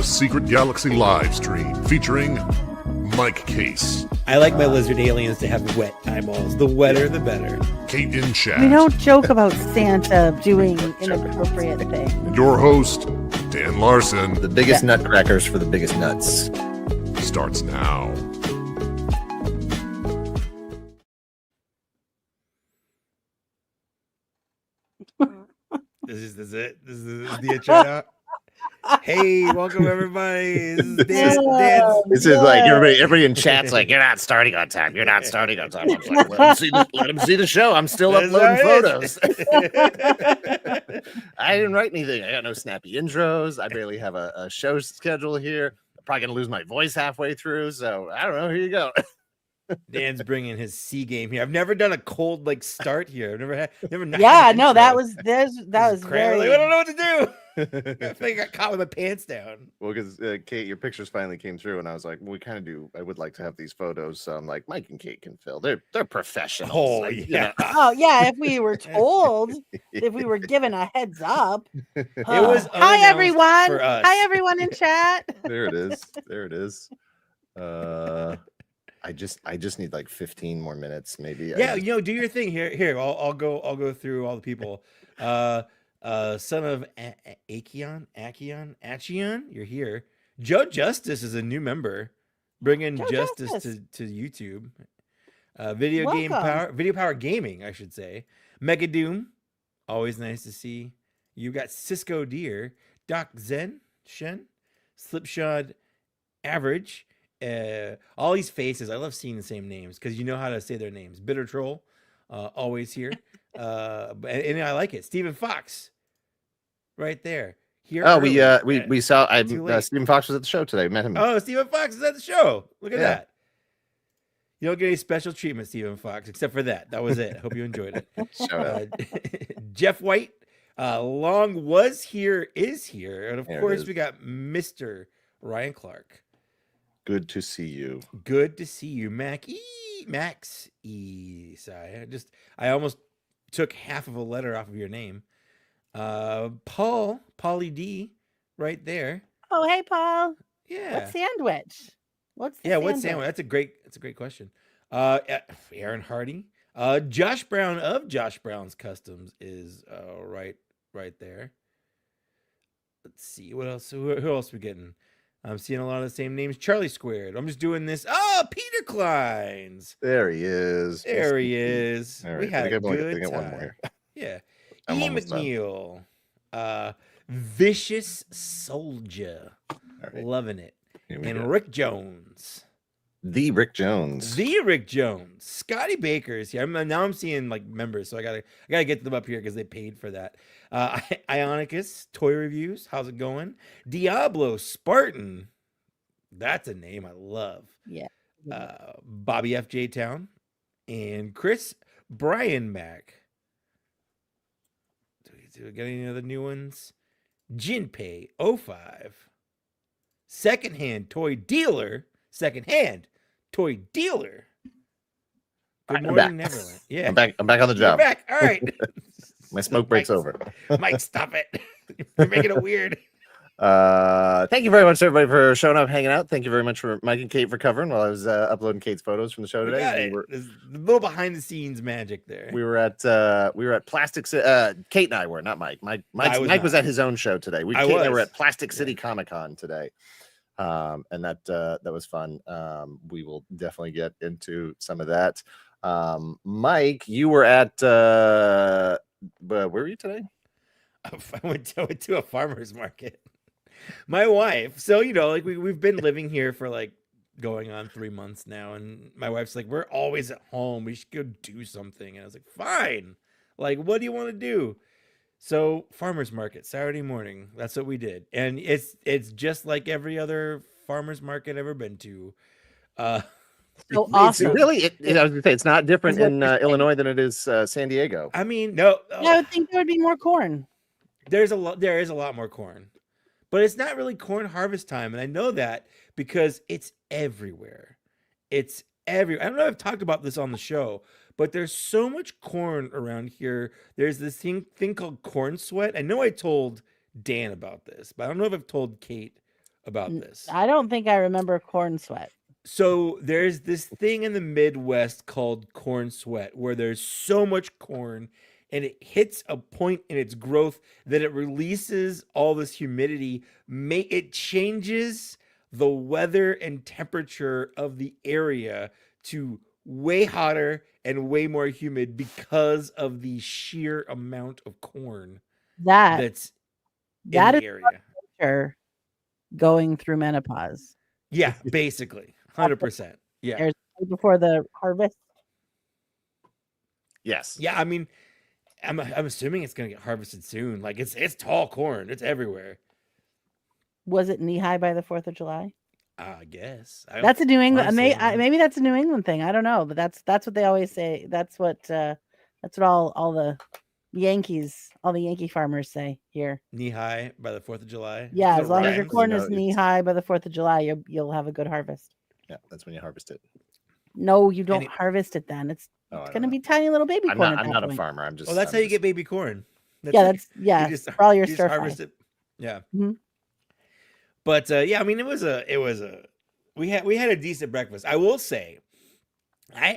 the Secret Galaxy Livestream featuring Mike Kaess. I like my lizard aliens to have wet eyeballs. The wetter, the better. Kate-in-chat. We don't joke about Santa doing inappropriate things. And your host, Dan Larson, The biggest nutcrackers for the biggest nuts. starts now. This is it. This is the intro now. Hey, welcome everybody. This is Dan. This is like everybody in chat's like, you're not starting on time. You're not starting on time. I'm like, let him see the show. I'm still That's uploading how photos. it I didn't write anything. I got no snappy intros. I barely have a show schedule here. I'm probably gonna lose my voice halfway through. So I don't know. Here you go. Dan's bringing his C game here. I've never done a cold start here. I've never had. Yeah, no, that was that was crazy. very. I don't know what to do. I think I got caught with my pants down. Well, because Kate, your pictures finally came through, and I was like, well, we kind of do. I would like to have these photos. So I'm like, Mike and Kate can fill. They're professionals. Oh, like, yeah. you know. Oh yeah, if we were told, if we were given a heads up. It was Hi unannounced everyone. for us. Hi everyone in chat. There it is. There it is. I just need like 15 more minutes, maybe. Yeah, do your thing here. Here, I'll go through all the people. Son of Acheon, you're here. Joe Justice is a new member, bringing Joe justice Justice. to YouTube. Video Power Gaming, I should say. Mega Doom, always nice to see. You got Cisco Deer, Doc Zen, Shen, Slipshod, Average. All these faces, I love seeing the same names because you know how to say their names. Bitter Troll, always here. And I like it. Stephen Fox, right there. Here. Oh, early. we saw. Too late. Stephen Fox was at the show today. Met him. Oh, Stephen Fox is at the show. Look at Yeah. that. You don't get any special treatment, Stephen Fox, except for that. That was it. Hope you enjoyed it. Shout out. Jeff White, Long was here, is here, and of There it course is. we got Mr. Ryan Clark. Good to see you. Good to see you, Max E. Sorry, I almost took half of a letter off of your name. Paulie D, right there. Oh hey Paul. Yeah. What sandwich? What's the What sandwich? That's a great question. Aaron Hardy. Josh Brown of Josh Brown's Customs is right there. Let's see what else. Who else we getting? I'm seeing a lot of the same names. Charlie Squared. I'm just doing this. Oh, Peter Kleins. There he is. There he is. All right, We had a I good think I got one time. more. Yeah. I'm E. almost done. McNeil. Vicious Soldier. All right, Loving it. here we And go. Rick Jones. The Rick Jones. The Rick Jones. Scotty Baker is here. Now I'm seeing members, so I gotta get them up here because they paid for that. Ionicus, Toy Reviews. How's it going? Diablo Spartan. That's a name I love. Yeah. Bobby F. J. Town. And Chris Brian Mac. Do we get any other new ones? Jinpei 05. Secondhand Toy Dealer. Secondhand Toy Dealer. Good I'm morning, back. Neverland. Yeah. I'm back on the You're job. back. All right. My smoke break's over. Mike, stop it. You're making it weird. Thank you very much, everybody, for showing up, hanging out. Thank you very much for Mike and Kate for covering while I was uploading Kate's photos from the show We today. got it. There's a little behind the scenes magic there. We were at Plastic City. Kate and I were, not Mike. Mike was at his own show today. Kate and I were at Plastic City Comic Con today. And that was fun. We will definitely get into some of that. Mike, you were at where were you today? I went to a farmer's market. My wife, so we've been living here for going on 3 months now, and my wife's like, we're always at home. We should go do something. And I was like, fine. What do you want to do? So farmer's market Saturday morning. That's what we did, and it's just like every other farmer's market I've ever been to. So awesome. I was gonna say it's not different in Illinois than it is San Diego. I mean, no, I would think there would be more corn. there is a lot more corn, but it's not really corn harvest time, and I know that because it's everywhere. It's everywhere. I don't know if I've talked about this on the show, but there's so much corn around here. There's this thing called corn sweat. I know I told Dan about this, but I don't know if I've told Kate about this. I don't think I remember corn sweat. So there's this thing in the Midwest called corn sweat, where there's so much corn and it hits a point in its growth that it releases all this humidity. It changes the weather and temperature of the area to way hotter and way more humid because of the sheer amount of corn that's in the area. Going through menopause. Yeah, basically. 100%. Yeah. There's before the harvest. Yes. Yeah, I mean, I'm assuming it's gonna get harvested soon. Like it's tall corn. It's everywhere. Was it knee high by the 4th of July? I guess. That's a New England. Maybe that's a New England thing. I don't know, but that's what they always say. That's what all the Yankees, all the Yankee farmers say here. Knee high by the 4th of July. Yeah, as long as your corn is knee high by the 4th of July, you'll have a good harvest. Yeah, that's when you harvest it. No, you don't harvest it then. It's going to be tiny little baby corn. I'm not a farmer. I'm just. Oh, that's how you get baby corn. For all your stir fry. Harvest it. Yeah. Mm-hmm. But yeah, I mean, we had a decent breakfast. I will say. I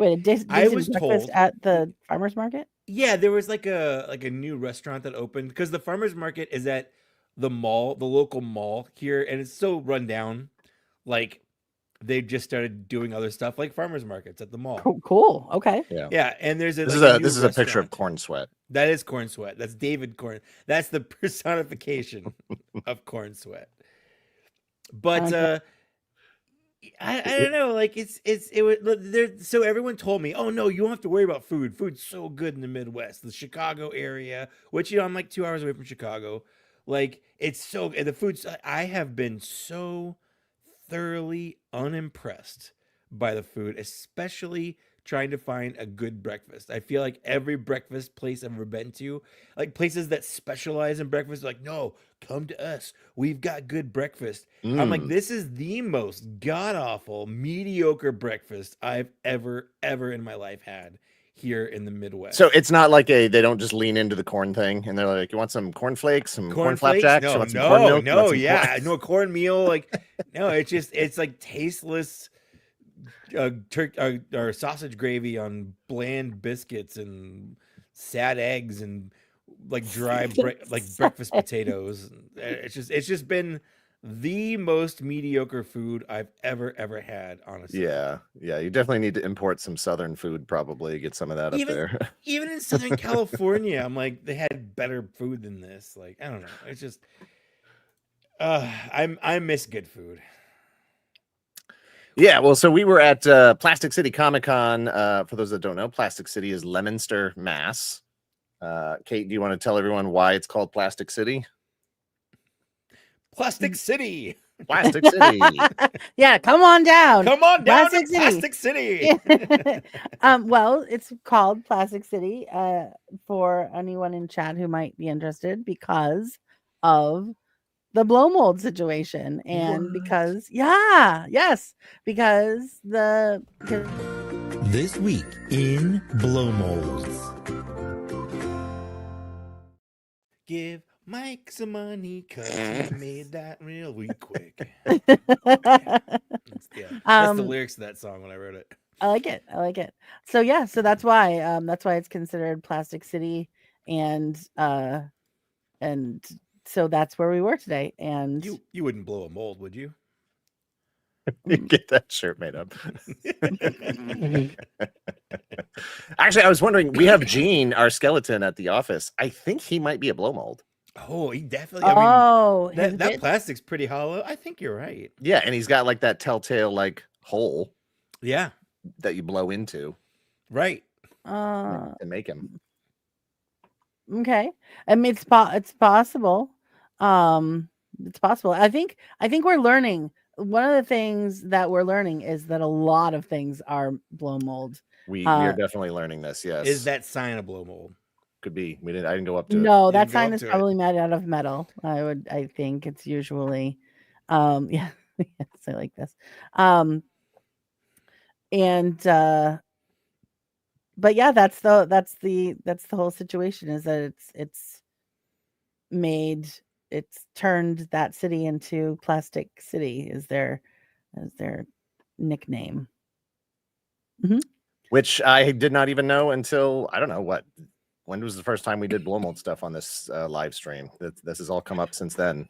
was told at the farmer's market. Yeah, there was like a new restaurant that opened because the farmer's market is at the mall, the local mall here, and it's so run down. Like they just started doing other stuff like farmers markets at the mall. Cool. Okay. Yeah, and there's this is a picture of corn sweat. That is corn sweat. That's David Corn. That's the personification of corn sweat. But I don't know. Like it was there. So everyone told me, oh no, you don't have to worry about food. Food's so good in the Midwest, the Chicago area, which I'm like 2 hours away from Chicago. Like it's so the food's. I have been so thoroughly unimpressed by the food, especially trying to find a good breakfast. I feel like every breakfast place I've ever been to, like places that specialize in breakfast, like, no, come to us. We've got good breakfast. I'm like, this is the most god-awful, mediocre breakfast I've ever in my life had here in the Midwest. So it's not like they don't just lean into the corn thing and they're like, you want some cornflakes, some corn flapjacks? No cornmeal. Like, no, it's like tasteless or sausage gravy on bland biscuits and sad eggs and like dry breakfast potatoes. It's just been the most mediocre food I've ever had, honestly. Yeah, you definitely need to import some southern food, probably get some of that up there. Even in Southern California, I'm like, they had better food than this. Like, I don't know. It's just I miss good food. Yeah, well, so we were at Plastic City Comic-Con. For those that don't know, Plastic City is Leominster, Mass. Kate, do you want to tell everyone why it's called Plastic City? Plastic City. Plastic City. Yeah, come on down. Come on down to Plastic City. Well, it's called Plastic City for anyone in chat who might be interested because of the blow mold situation and because this week in blow molds. Give Mike some money because he made that really quick. That's the lyrics to that song when I wrote it. I like it. So yeah, so that's why it's considered Plastic City, and so that's where we were today. And you wouldn't blow a mold, would you? You get that shirt made up. Actually, I was wondering, we have Gene, our skeleton, at the office. I think he might be a blow mold. Oh, he definitely. I mean, that plastic's pretty hollow. I think you're right. Yeah, and he's got like that telltale like hole. Yeah, that you blow into. Right. To make him. Okay. I mean, it's possible. It's possible. I think we're learning. One of the things that we're learning is that a lot of things are blow mold. We are definitely learning this. Yes. Is that sign a blow mold? Could be. I didn't go up to it. No, that sign is probably made out of metal. I think it's usually yes, I like this. But yeah, that's the whole situation, is that it's made it's turned that city into Plastic City is their nickname. Mm-hmm. Which I did not even know until, I don't know when was the first time we did blow mold stuff on this live stream. This has all come up since then.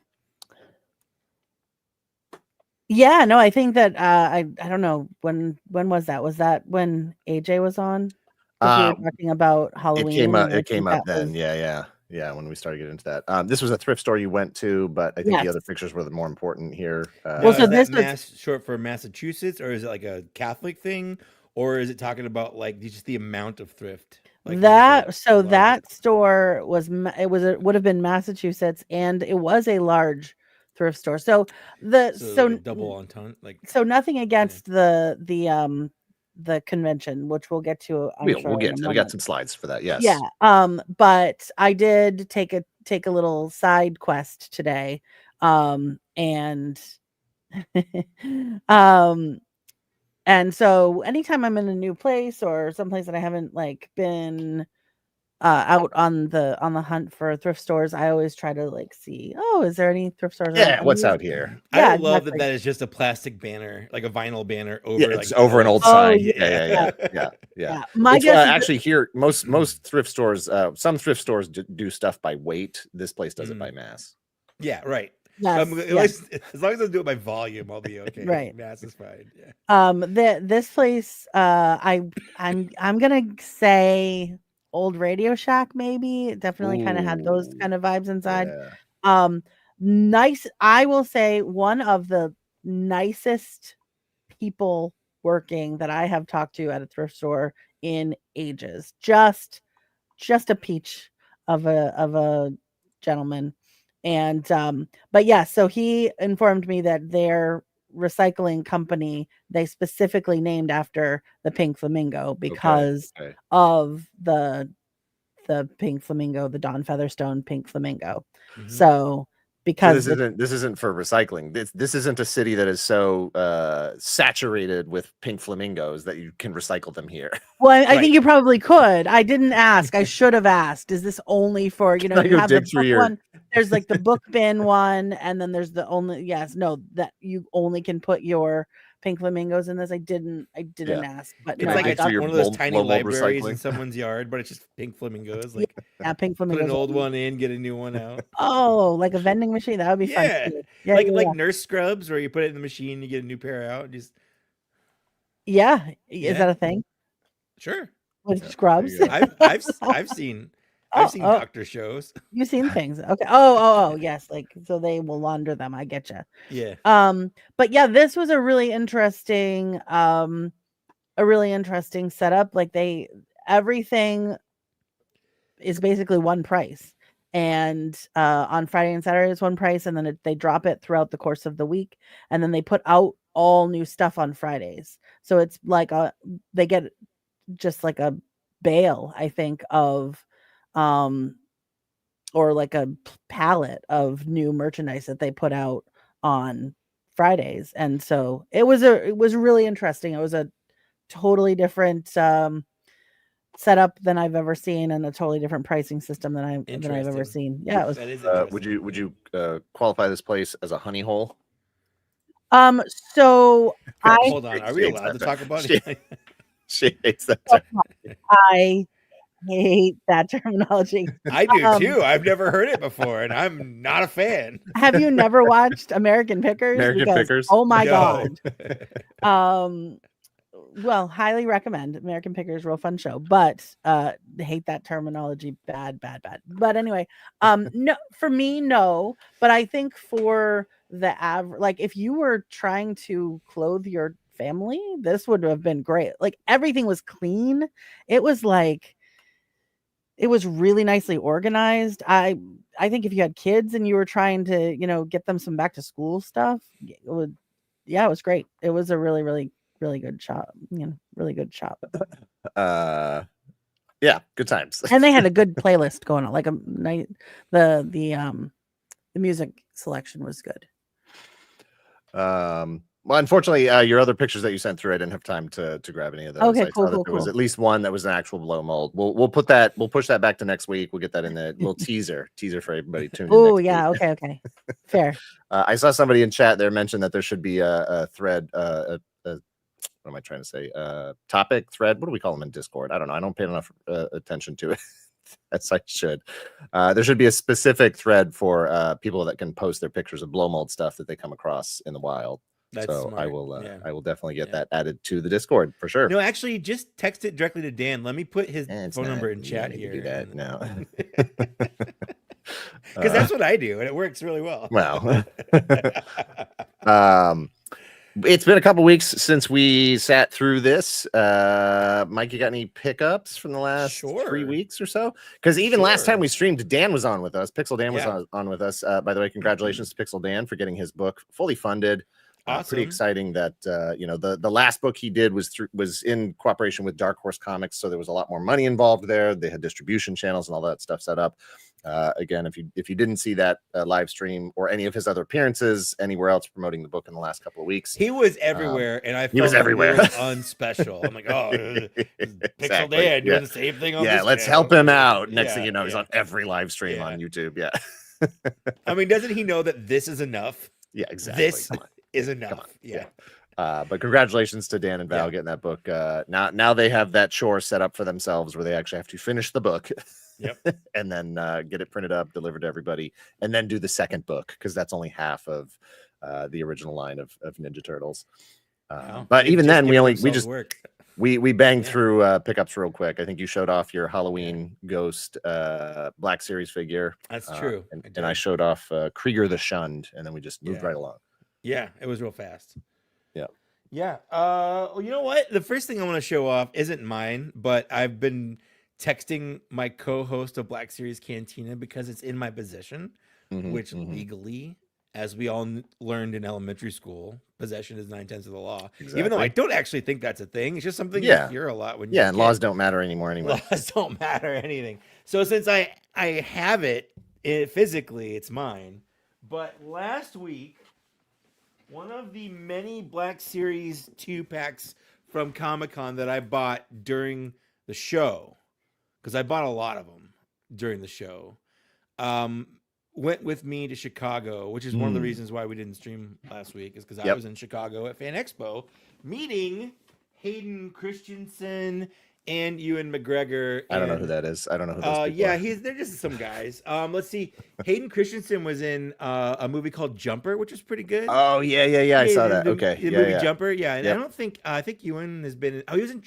Yeah, no, I think that I don't know when was that? Was that when AJ was on? Because we were talking about Halloween. It came up then. Yeah. When we started getting into that, this was a thrift store you went to, but I think the other pictures were the more important here. Well, so this was short for Massachusetts, or is it like a Catholic thing, or is it talking about like just the amount of thrift? Like that store would have been Massachusetts, and it was a large thrift store. So like a double entendre, like so nothing against the convention, which we'll get to. We'll get to. We got some slides for that. Yes. Yeah. But I did take a little side quest today, and and so anytime I'm in a new place or someplace that I haven't like been out on the hunt for thrift stores, I always try to like see, is there any thrift stores? Yeah, what's out here? Yeah, I love that is just a plastic banner, like a vinyl banner over. Yeah, it's over an old sign. Yeah. My guess actually here, most thrift stores, some thrift stores do stuff by weight. This place does it by mass. Yeah, right. Yes, as long as I do it by volume, I'll be okay. Right. Mass is fine. Yeah. This place, I'm gonna say old Radio Shack, maybe. It definitely kind of had those kind of vibes inside. Yeah. Nice. I will say one of the nicest people working that I have talked to at a thrift store in ages. Just a peach of a gentleman. And but yeah, so he informed me that their recycling company, they specifically named after the pink flamingo because of the pink flamingo, the Don Featherstone pink flamingo. Mm-hmm. So because this isn't for recycling. This isn't a city that is so saturated with pink flamingos that you can recycle them here. Well, I think you probably could. I didn't ask. I should have asked. Is this only for, you have the book one? There's like the book bin one, and then there's the that you only can put your pink flamingos in this. I didn't ask, but it's like one of those tiny libraries in someone's yard, but it's just pink flamingos. Like pink flamingos. Put an old one in, get a new one out. Oh, like a vending machine. That would be fun. Yeah, like nurse scrubs, where you put it in the machine, you get a new pair out. Just is that a thing? Sure. With scrubs. I've seen doctor shows. You've seen things. Okay. Oh, yes. Like, so they will launder them. I get you. Yeah. But yeah, this was a really interesting setup. Like everything is basically one price. And on Friday and Saturday is one price. And then they drop it throughout the course of the week. And then they put out all new stuff on Fridays. So it's like they get just like a bale, I think, of or like a palette of new merchandise that they put out on Fridays. And so it was really interesting. It was a totally different setup than I've ever seen, and a totally different pricing system than I've ever seen. Yeah, it was. That is would you qualify this place as a honey hole? So hold on. Are we allowed to talk about it? She hates that term. I hate that terminology. I do too. I've never heard it before, and I'm not a fan. Have you never watched American Pickers? Pickers? Oh my God. Well, highly recommend American Pickers, real fun show, but hate that terminology. Bad. But anyway, no, for me, no. But I think for the average, like if you were trying to clothe your family, this would have been great. Like everything was clean. It was really nicely organized. I think if you had kids and you were trying to, get them some back to school stuff, it was great. It was a really, really, really good shop. Really good shop. Yeah, good times. And they had a good playlist going on. Like the music selection was good. Well, unfortunately, your other pictures that you sent through, I didn't have time to grab any of those. Okay, I saw that there was at least one that was an actual blow mold. We'll push that back to next week. We'll get that in the little teaser for everybody tuning in. Oh yeah, week. Okay. Fair. I saw somebody in chat there mention that there should be a thread, what am I trying to say? Topic thread. What do we call them in Discord? I don't know. I don't pay enough attention to it. As I should. There should be a specific thread for people that can post their pictures of blow mold stuff that they come across in the wild. That's so smart. I will definitely get that added to the Discord for sure. No, actually, just text it directly to Dan. Let me put his phone number in chat here. Do that now. Because that's what I do, and it works really well. Wow. It's been a couple weeks since we sat through this. Mike, you got any pickups from the last 3 weeks or so? Because even last time we streamed, Dan was on with us. Pixel Dan was on with us. By the way, congratulations to Pixel Dan for getting his book fully funded. Awesome. Pretty exciting that the last book he did was in cooperation with Dark Horse Comics, so there was a lot more money involved there. They had distribution channels and all that stuff set up. Again, if you didn't see that live stream or any of his other appearances anywhere else promoting the book in the last couple of weeks, he was everywhere, and I felt he was everywhere. Unspecial. I'm like, oh, Pixel Dan doing the same thing on this let's channel. help him out. Next thing you know, he's on every live stream on YouTube. Yeah. I mean, doesn't he know that this is enough? Yeah, exactly. This is enough. Yeah. But congratulations to Dan and Val getting that book. Now they have that chore set up for themselves where they actually have to finish the book. Yep. And then get it printed up, delivered to everybody, and then do the second book because that's only half of the original line of Ninja Turtles. But even then, we banged through pickups real quick. I think you showed off your Halloween Ghost Black Series figure. That's true. And I showed off Krieger the Shunned, and then we just moved right along. Yeah, it was real fast. Yeah. Yeah. Well, you know what? The first thing I want to show off isn't mine, but I've been texting my co-host of Black Series Cantina because it's in my possession, which legally, as we all learned in elementary school, possession is 9/10 of the law. Exactly. Even though I don't actually think that's a thing. It's just something you hear a lot when and laws don't matter anymore anyway. Laws don't matter anything. So since I have it physically, it's mine. But last week, one of the many Black Series 2-packs from Comic-Con that I bought during the show, because I bought a lot of them during the show, went with me to Chicago, which is one of the reasons why we didn't stream last week, is because I was in Chicago at Fan Expo meeting Hayden Christensen and Ewan McGregor. I don't know who that is. I don't know who those people are. They're just some guys. Let's see. Hayden Christensen was in a movie called Jumper, which was pretty good. Oh, yeah. I saw that. Okay. The movie Jumper, and I don't think, I think Ewan has been, he was in,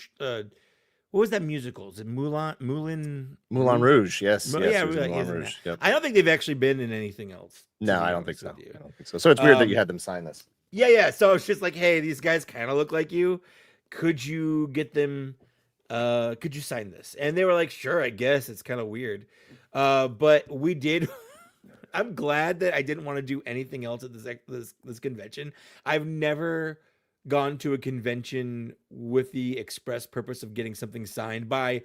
what was that musical? Is it Moulin Rouge? Yes. Moulin Rouge. Yep. I don't think they've actually been in anything else. No, I don't think so. So it's weird that you had them sign this. Yeah. So it's just like, hey, these guys kind of look like you. Could you get them? Could you sign this? And they were like, sure, I guess. It's kind of weird. But we did. I'm glad that I didn't want to do anything else at this convention. I've never gone to a convention with the express purpose of getting something signed by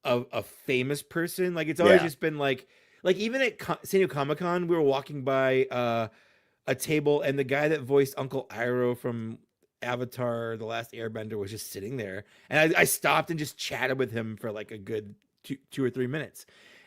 a famous person. Like, it's always just been like even at San Diego Comic-Con, we were walking by a table, and the guy that voiced Uncle Iroh from Avatar The Last Airbender was just sitting there, and I stopped and just chatted with him for like a good 2 or 3 minutes.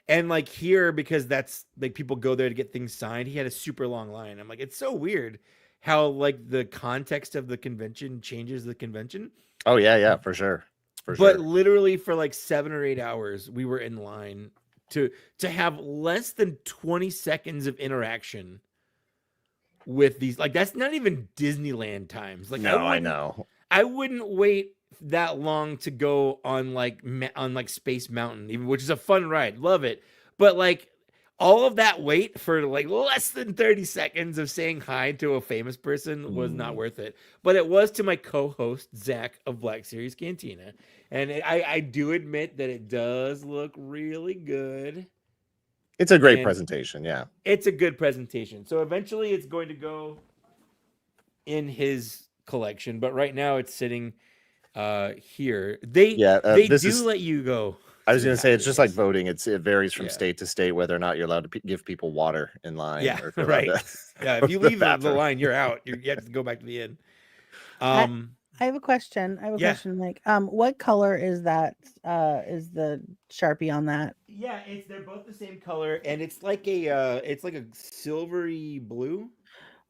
And like here, because that's like people go there to get things signed, he had a super long line. I'm like, it's so weird how like the context of the convention changes the convention. Oh yeah, for sure. But literally for like 7 or 8 hours, we were in line to have less than 20 seconds of interaction with these. Like, that's not even Disneyland times. Like, no, I know. I wouldn't wait that long to go on like Space Mountain, even, which is a fun ride. Love it. But like all of that wait for like less than 30 seconds of saying hi to a famous person was not worth it. But it was to my co-host, Zach of Black Series Cantina. And I do admit that it does look really good. It's a great presentation. Yeah. It's a good presentation. So eventually it's going to go in his collection. But right now it's sitting here. They do let you go. I was going to say, it's just like voting. It varies from state to state whether or not you're allowed to give people water in line. Yeah, right. Yeah, if you leave the line, you're out. You have to go back to the end. I have a question. Mike. What color is that? Is the Sharpie on that? Yeah, they're both the same color, and it's like a silvery blue.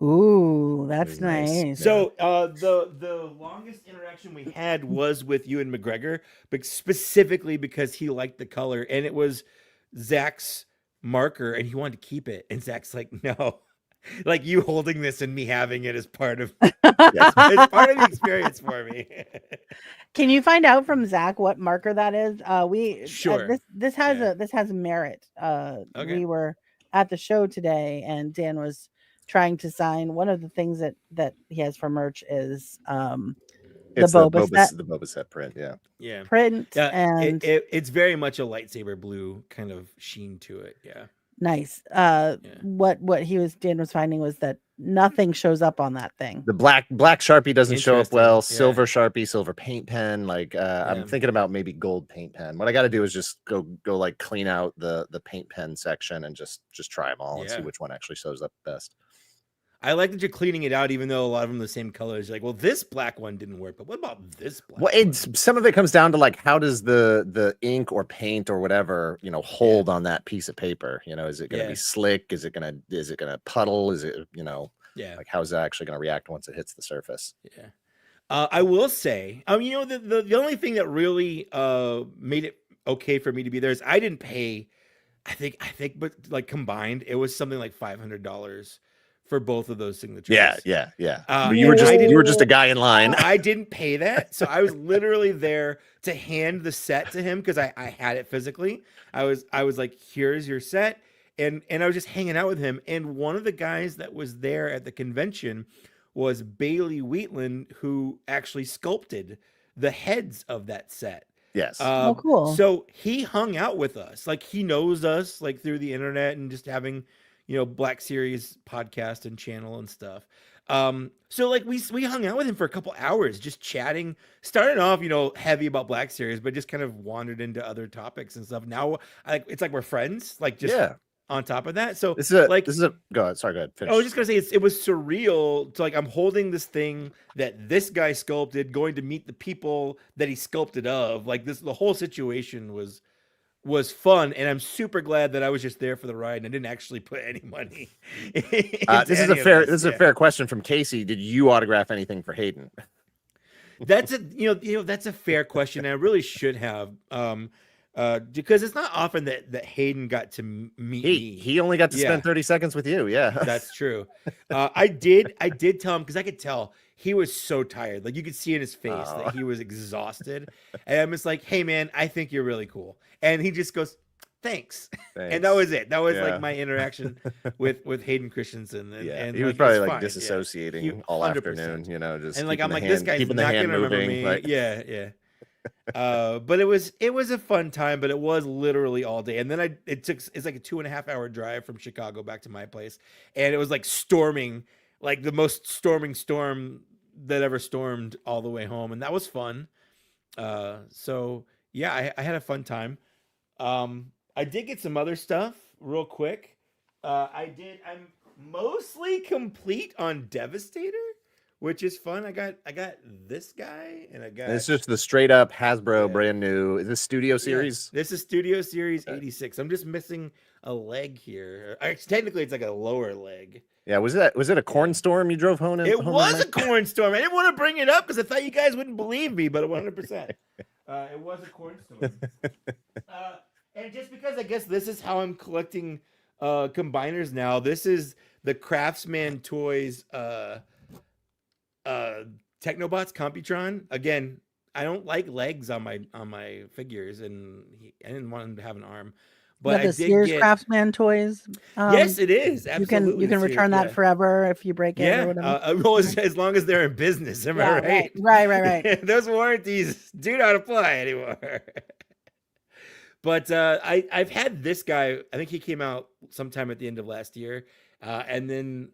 Ooh, that's nice. So the longest interaction we had was with Ewan McGregor, but specifically because he liked the color, and it was Zach's marker, and he wanted to keep it, and Zach's like, no. Like, you holding this and me having it is part of it's part of the experience for me. Can you find out from Zach what marker that is? Sure. This has merit. Okay. We were at the show today, and Dan was trying to sign one of the things that he has for merch is it's the Boba Fett print. Yeah. Print, yeah, and it's very much a lightsaber blue kind of sheen to it. Yeah. Nice. What Dan was finding was that nothing shows up on that thing. The black Sharpie doesn't show up well. Silver Sharpie, silver paint pen. Like I'm thinking about maybe gold paint pen. What I got to do is just go like clean out the paint pen section and just try them all and see which one actually shows up best. I like that you're cleaning it out, even though a lot of them are the same colors. You're like, well, this black one didn't work, but what about this black one? Some of it comes down to like, how does the ink or paint or whatever, hold on that piece of paper? Is it going to be slick? Is it going to puddle? Is it, like, how is that actually going to react once it hits the surface? Yeah. I will say, the only thing that really made it okay for me to be there is I didn't pay, I think, but like combined, it was something like $500 for both of those signatures. Yeah. You were just a guy in line. I didn't pay that, so I was literally there to hand the set to him because I had it physically. I was like, "Here's your set," and I was just hanging out with him. And one of the guys that was there at the convention was Bailey Wheatland, who actually sculpted the heads of that set. Yes. Oh, cool. So he hung out with us, like he knows us, like through the internet and just having. Black Series podcast and channel and stuff. So like we hung out with him for a couple hours, just chatting, started off, heavy about Black Series, but just kind of wandered into other topics and stuff. Now it's like we're friends, like just on top of that. So go ahead. Sorry, go ahead. Finish. I was just gonna say it was surreal to like, I'm holding this thing that this guy sculpted, going to meet the people that he sculpted of. Like the whole situation was fun, and I'm super glad that I was just there for the ride and I didn't actually put any money. This is a fair question from Casey. Did you autograph anything for Hayden? That's that's a fair question. I really should have, because it's not often that Hayden got to meet me. He only got to spend 30 seconds with you. Yeah, that's true. I did tell him, because I could tell he was so tired. Like you could see in his face that he was exhausted. And I'm just like, hey man, I think you're really cool. And he just goes, thanks. And that was it. That was like my interaction with Hayden Christensen. And he was probably like disassociating all afternoon, just and like I'm like, this guy's not gonna remember me. Like... Yeah. But it was a fun time, but it was literally all day. And then it's like a 2.5 hour drive from Chicago back to my place, and it was like storming, like the most storming storm that ever stormed all the way home, and that was fun. So yeah, I had a fun time. I did get some other stuff real quick. I'm mostly complete on Devastator, which is fun. I got this guy, and I got. It's just the straight up Hasbro brand new. Is this Studio Series? Yeah, this is Studio Series 86. I'm just missing a leg here. Technically, it's like a lower leg. Yeah, was it a corn storm you drove home? It was a corn storm. I didn't want to bring it up because I thought you guys wouldn't believe me, but 100%. It was a corn storm. And just because I guess this is how I'm collecting combiners now. This is the Craftsman Toys Technobots Computron. Again, I don't like legs on my figures, and I didn't want him to have an arm. But I did Sears get Craftsman toys. Yes, it is. Absolutely. You can return that forever if you break it. Yeah, or whatever. Well, as long as they're in business. Am I right? Right. Those warranties do not apply anymore. But I've had this guy. I think he came out sometime at the end of last year, and then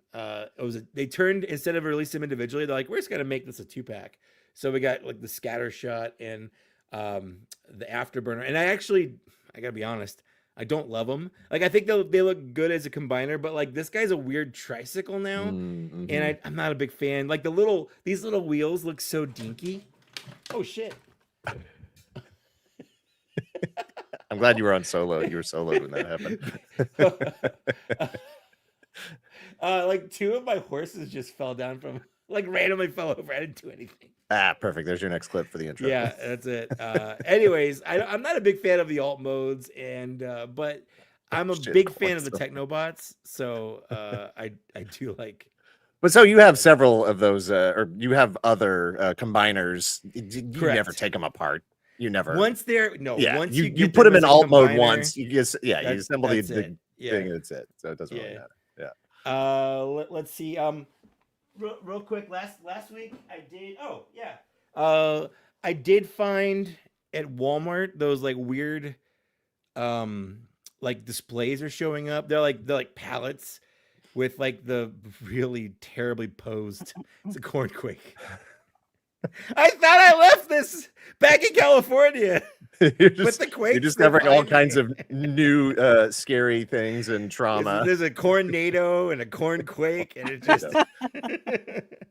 they turned, instead of releasing them individually, they're like, we're just gonna make this a 2-pack. So we got like the scatter shot and the afterburner. And I gotta be honest, I don't love them. Like I think they look good as a combiner, but like this guy's a weird tricycle now, and I'm not a big fan. Like these little wheels look so dinky. Oh shit! I'm glad you were on solo. You were soloed when that happened. Like 2 of my horses just fell down from like randomly fell over. I didn't do anything. Perfect. There's your next clip for the intro. Yeah, that's it. Anyways, I'm not a big fan of the alt modes, and but I'm a big fan of the Technobots. So I do like. But so you have several of those, or you have other combiners. You never take them apart. You never. Once once you put them in alt mode once. You just you assemble the thing. That's it. So it doesn't really matter. Yeah. Let's see. Real quick. Last week I did. Oh yeah. I did find at Walmart those like weird, like displays are showing up. They're like pallets with like the really terribly posed. It's a cornquake. I thought I left this back in California. You're discovering all kinds of new scary things and trauma. There's a cornado and a cornquake, and it just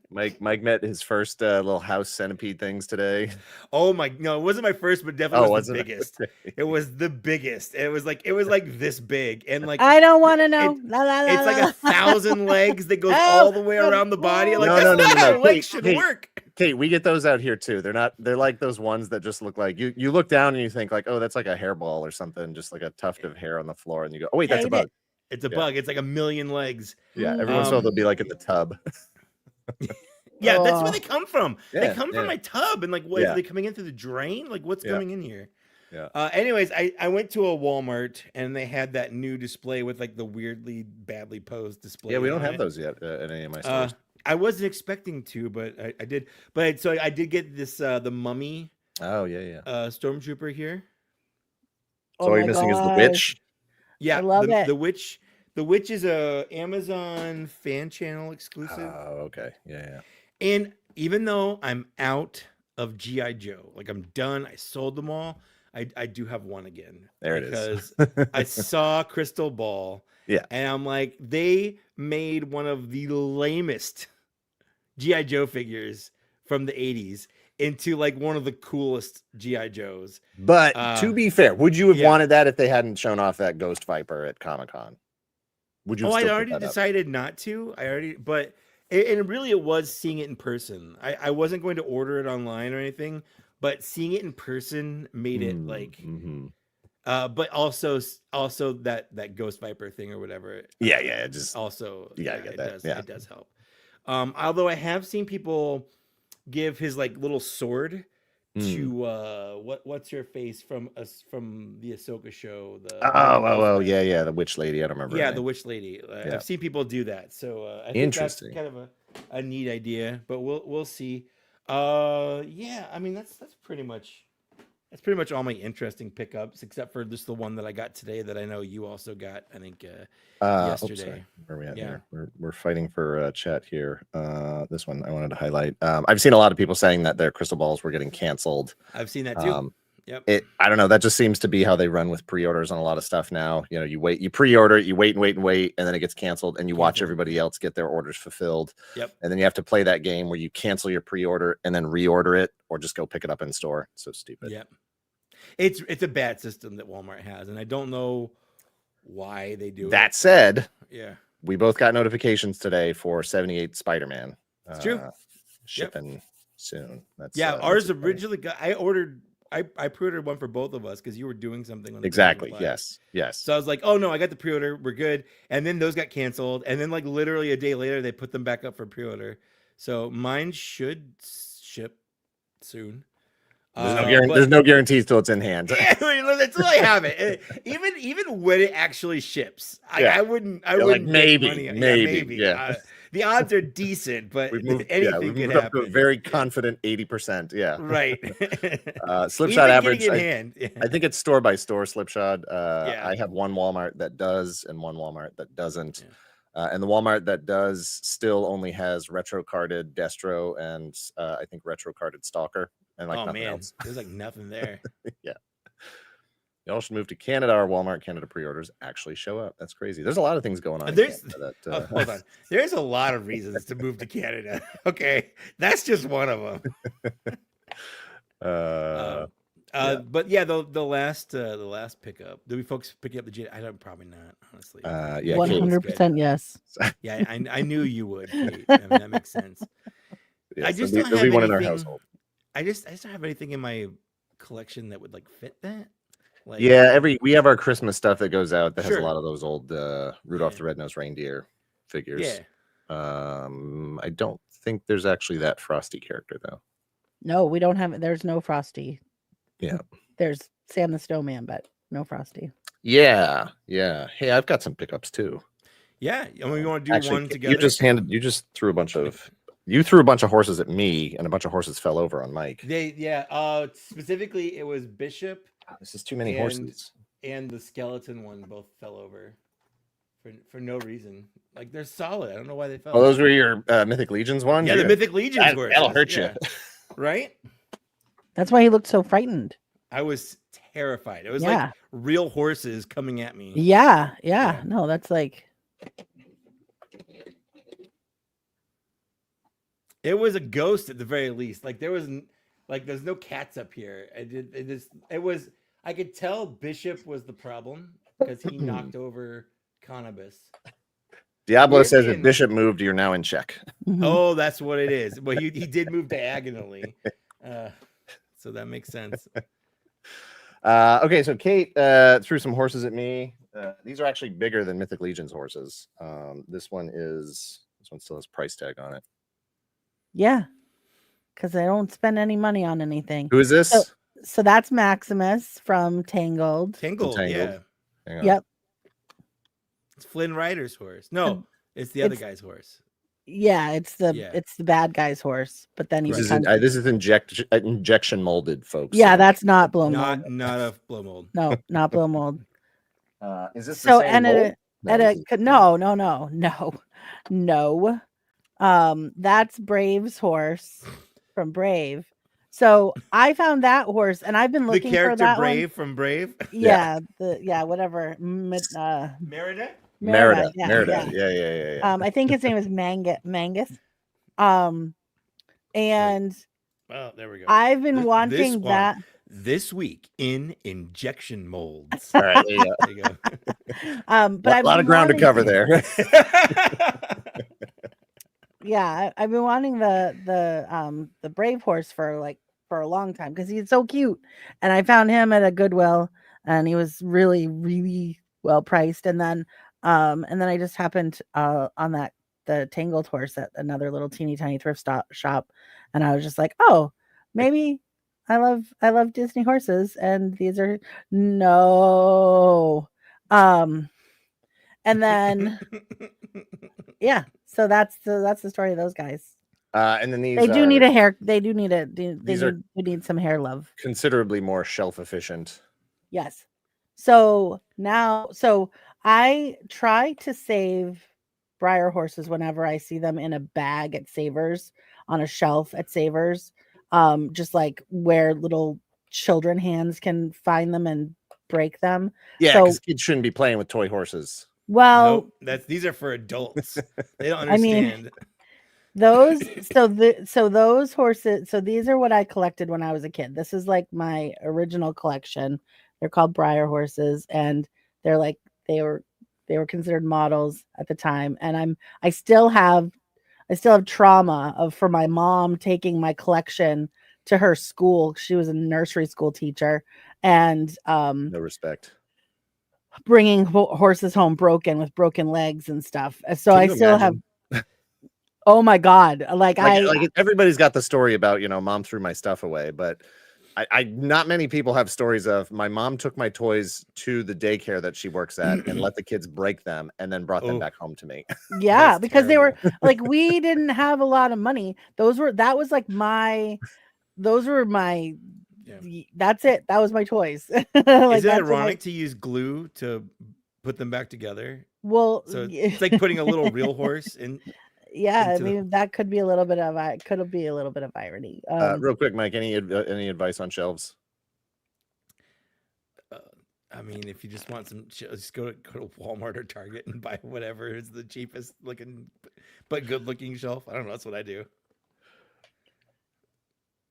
Mike met his first little house centipede things today. Oh my no, it wasn't my first, but definitely was the biggest. It was the biggest. It was like this big, and like I don't want to know. It's like 1,000 legs that goes all the way around the body. Like that's not how legs should work. Kate, we get those out here too. They're like those ones that just look like you look down and you think like, oh, that's like a hairball or something, just like a tuft of hair on the floor, and you go, oh wait, that's a bug. It's a bug. It's like 1,000,000 legs. Yeah, every once in a while they'll be like in the tub. Yeah, that's where they come from. They come from my tub, and like, what are they coming in through the drain? Like, what's coming in here? Yeah. Anyways, I went to a Walmart and they had that new display with like the weirdly badly posed display. Yeah, we don't have those yet at any of my stores. I wasn't expecting to, but I did. But so I did get this the Mummy. Oh yeah. Stormtrooper here. So all you're missing is the Witch. Yeah, I love it. The Witch. The Witch is a Amazon fan channel exclusive. Oh, okay. Yeah. And even though I'm out of G.I. Joe, like I'm done, I sold them all. I do have one again. There it is. Because I saw Crystal Ball. Yeah. And I'm like, they made one of the lamest G.I. Joe figures from the 80s into like one of the coolest G.I. Joes. But to be fair, would you have wanted that if they hadn't shown off that Ghost Viper at Comic-Con? Would you? Oh, I already decided not to. But it was seeing it in person. I wasn't going to order it online or anything, but seeing it in person made it like. But also that Ghost Viper thing or whatever. Yeah. Just also, you gotta get that. It does help. Although I have seen people give his like little sword to what's her face from the Ahsoka show. The witch lady. I don't remember. Yeah, the witch lady. I've seen people do that. So I think that's kind of a neat idea. But we'll see. I mean that's pretty much. That's pretty much all my interesting pickups, except for just the one that I got today that I know you also got, I think, yesterday. Where are we at here? We're fighting for chat here. This one I wanted to highlight. I've seen a lot of people saying that their crystal balls were getting canceled. I've seen that too. Yep. I don't know. That just seems to be how they run with pre-orders on a lot of stuff now. You know, you pre-order, you wait, and then it gets canceled, and you watch everybody else get their orders fulfilled. Yep. And then you have to play that game where you cancel your pre-order and then reorder it, or just go pick it up in store. It's so stupid. Yep. It's a bad system that Walmart has, and I don't know why they do it. That said, yeah, we both got notifications today for 78 Spider-Man. It's true. Shipping soon. That's ours originally got. I pre-ordered one for both of us because you were doing something on the exactly. Yes. So I was like, oh no, I got the pre-order, we're good. And then those got canceled, and then like literally a day later they put them back up for pre-order. So mine should ship soon. There's no guarantees till it's in hand. Until I have it. Even when it actually ships, I wouldn't. Like maybe. Yeah. The odds are decent, but anything could happen. Up to a very confident 80%. Yeah. Right. Slipshod average. I think it's store by store. Slipshod. I have one Walmart that does and one Walmart that doesn't. Yeah. And the Walmart that does still only has retro carded Destro and I think retro carded Stalker and like nothing else. There's like nothing there. Yeah. Y'all should move to Canada. Our Walmart Canada pre-orders actually show up. That's crazy. There's a lot of things going on. There's hold on. There's a lot of reasons to move to Canada. Okay, that's just one of them. But yeah, the last pickup. Do we folks pick up the J? I don't, probably not, honestly. Yeah, 100% yes. Yeah, I knew you would, Kate. I mean, that makes sense. Yeah, I just so don't have anything, in our household. I just don't have anything in my collection that would like fit that. Like, yeah, we have our Christmas stuff that goes out that has Sure. a lot of those old Rudolph the Red-Nosed Reindeer figures. Yeah. I don't think there's actually that Frosty character though. No, we don't have it. There's no Frosty. Yeah. There's Sam the Snowman, but no Frosty. Yeah. Hey, I've got some pickups too. Yeah, I mean, you want to do one together? You just threw a bunch of horses at me, and a bunch of horses fell over on Mike. Specifically, it was Bishop. This is too many horses. And the skeleton one both fell over for no reason. Like, they're solid. I don't know why they fell. Oh, those were your Mythic Legions ones? Yeah, the Mythic Legions were. That'll hurt you. Right? That's why he looked so frightened. I was terrified. It was like real horses coming at me. Yeah. No, that's like... It was a ghost at the very least. Like, there's no cats up here. It was. I could tell Bishop was the problem because he knocked over Cannabis. Diablo says if Bishop moved, you're now in check. Oh, that's what it is. Well, he did move diagonally, so that makes sense. Okay, so Kate threw some horses at me. These are actually bigger than Mythic Legion's horses. This one still has price tag on it. Yeah, because I don't spend any money on anything. Who is this? So that's Maximus from Tangled. Tangled. Yeah. Yep. It's Flynn Rider's horse. No, it's the other guy's horse. Yeah, it's the bad guy's horse. But then this is injection molded, folks. Yeah, that's not blow mold. Not a blow mold. No, not blow mold. Is this the same mold? No. That's Brave's horse from Brave. So I found that horse, and I've been looking for that Brave one. from Brave. Yeah, whatever. Merida. Yeah. I think his name is Mangus. And well, there we go. I've been wanting that this week in injection molds. All right, there you go. But a lot of ground to cover there. Yeah, I've been wanting the Brave horse for a long time because he's so cute, and I found him at a Goodwill, and he was really, really well priced. And then I just happened on the Tangled horse at another little teeny tiny thrift shop, and I was just like, oh, maybe I love Disney horses, and these are no, and then yeah. So that's the story of those guys. And then these they do need a hair. They do need need some hair love. Considerably more shelf efficient. Yes. So I try to save Breyer horses whenever I see them in a bag at Savers, on a shelf at Savers, just like where little children hands can find them and break them. Yeah, because kids shouldn't be playing with toy horses. Well, nope, these are for adults. They don't understand. Those those horses. So these are what I collected when I was a kid. This is like my original collection. They're called Breyer horses, and they're like they were considered models at the time. And I still have trauma for my mom taking my collection to her school. She was a nursery school teacher, and no respect. Bringing horses home broken with broken legs and stuff. So I still imagine? Have. Oh my God! Like everybody's got the story about mom threw my stuff away, but I not many people have stories of my mom took my toys to the daycare that she works at and let the kids break them and then brought them back home to me. Yeah, because terrible. They were like we didn't have a lot of money. Those were my. Yeah. That's it. That was my toys. Is it ironic to use glue to put them back together? Well, so it's like putting a little real horse in. Yeah, I mean that could be a little bit of irony. Real quick, Mike, any advice on shelves? I mean, if you just want some, just go to Walmart or Target and buy whatever is the cheapest looking, but good looking shelf. I don't know. That's what I do.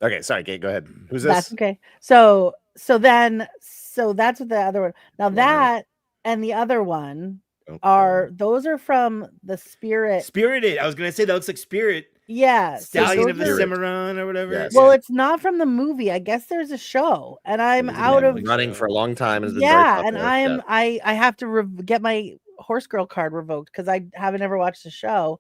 Okay, sorry, Kate. Go ahead. Who's That's this? okay. So that's what the other one. Now that and the other one those are from the Spirited. I was gonna say that looks like Spirit. Yeah, Stallion of the Cimarron or whatever. Yes. Well, it's not from the movie. I guess there's a show, and I'm out of running for a long time. Has been yeah, very popular. And I have to get my horse girl card revoked because I haven't ever watched the show.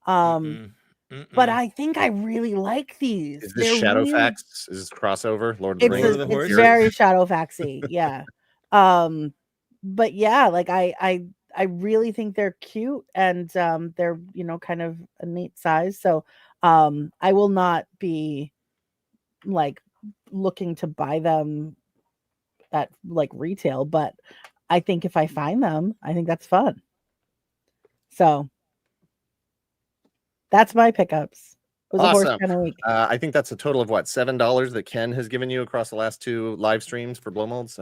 But I think I really like these. Is this Shadowfax? Is this crossover? Lord of the Rings? It's very Shadowfaxy, yeah. But yeah, like I really think they're cute and they're kind of a neat size. So I will not be like looking to buy them at like retail, but I think if I find them, I think that's fun. So that's my pickups. It was awesome. A horse kind of week. I think that's a total of what, $7 that Ken has given you across the last 2 live streams for blow molds.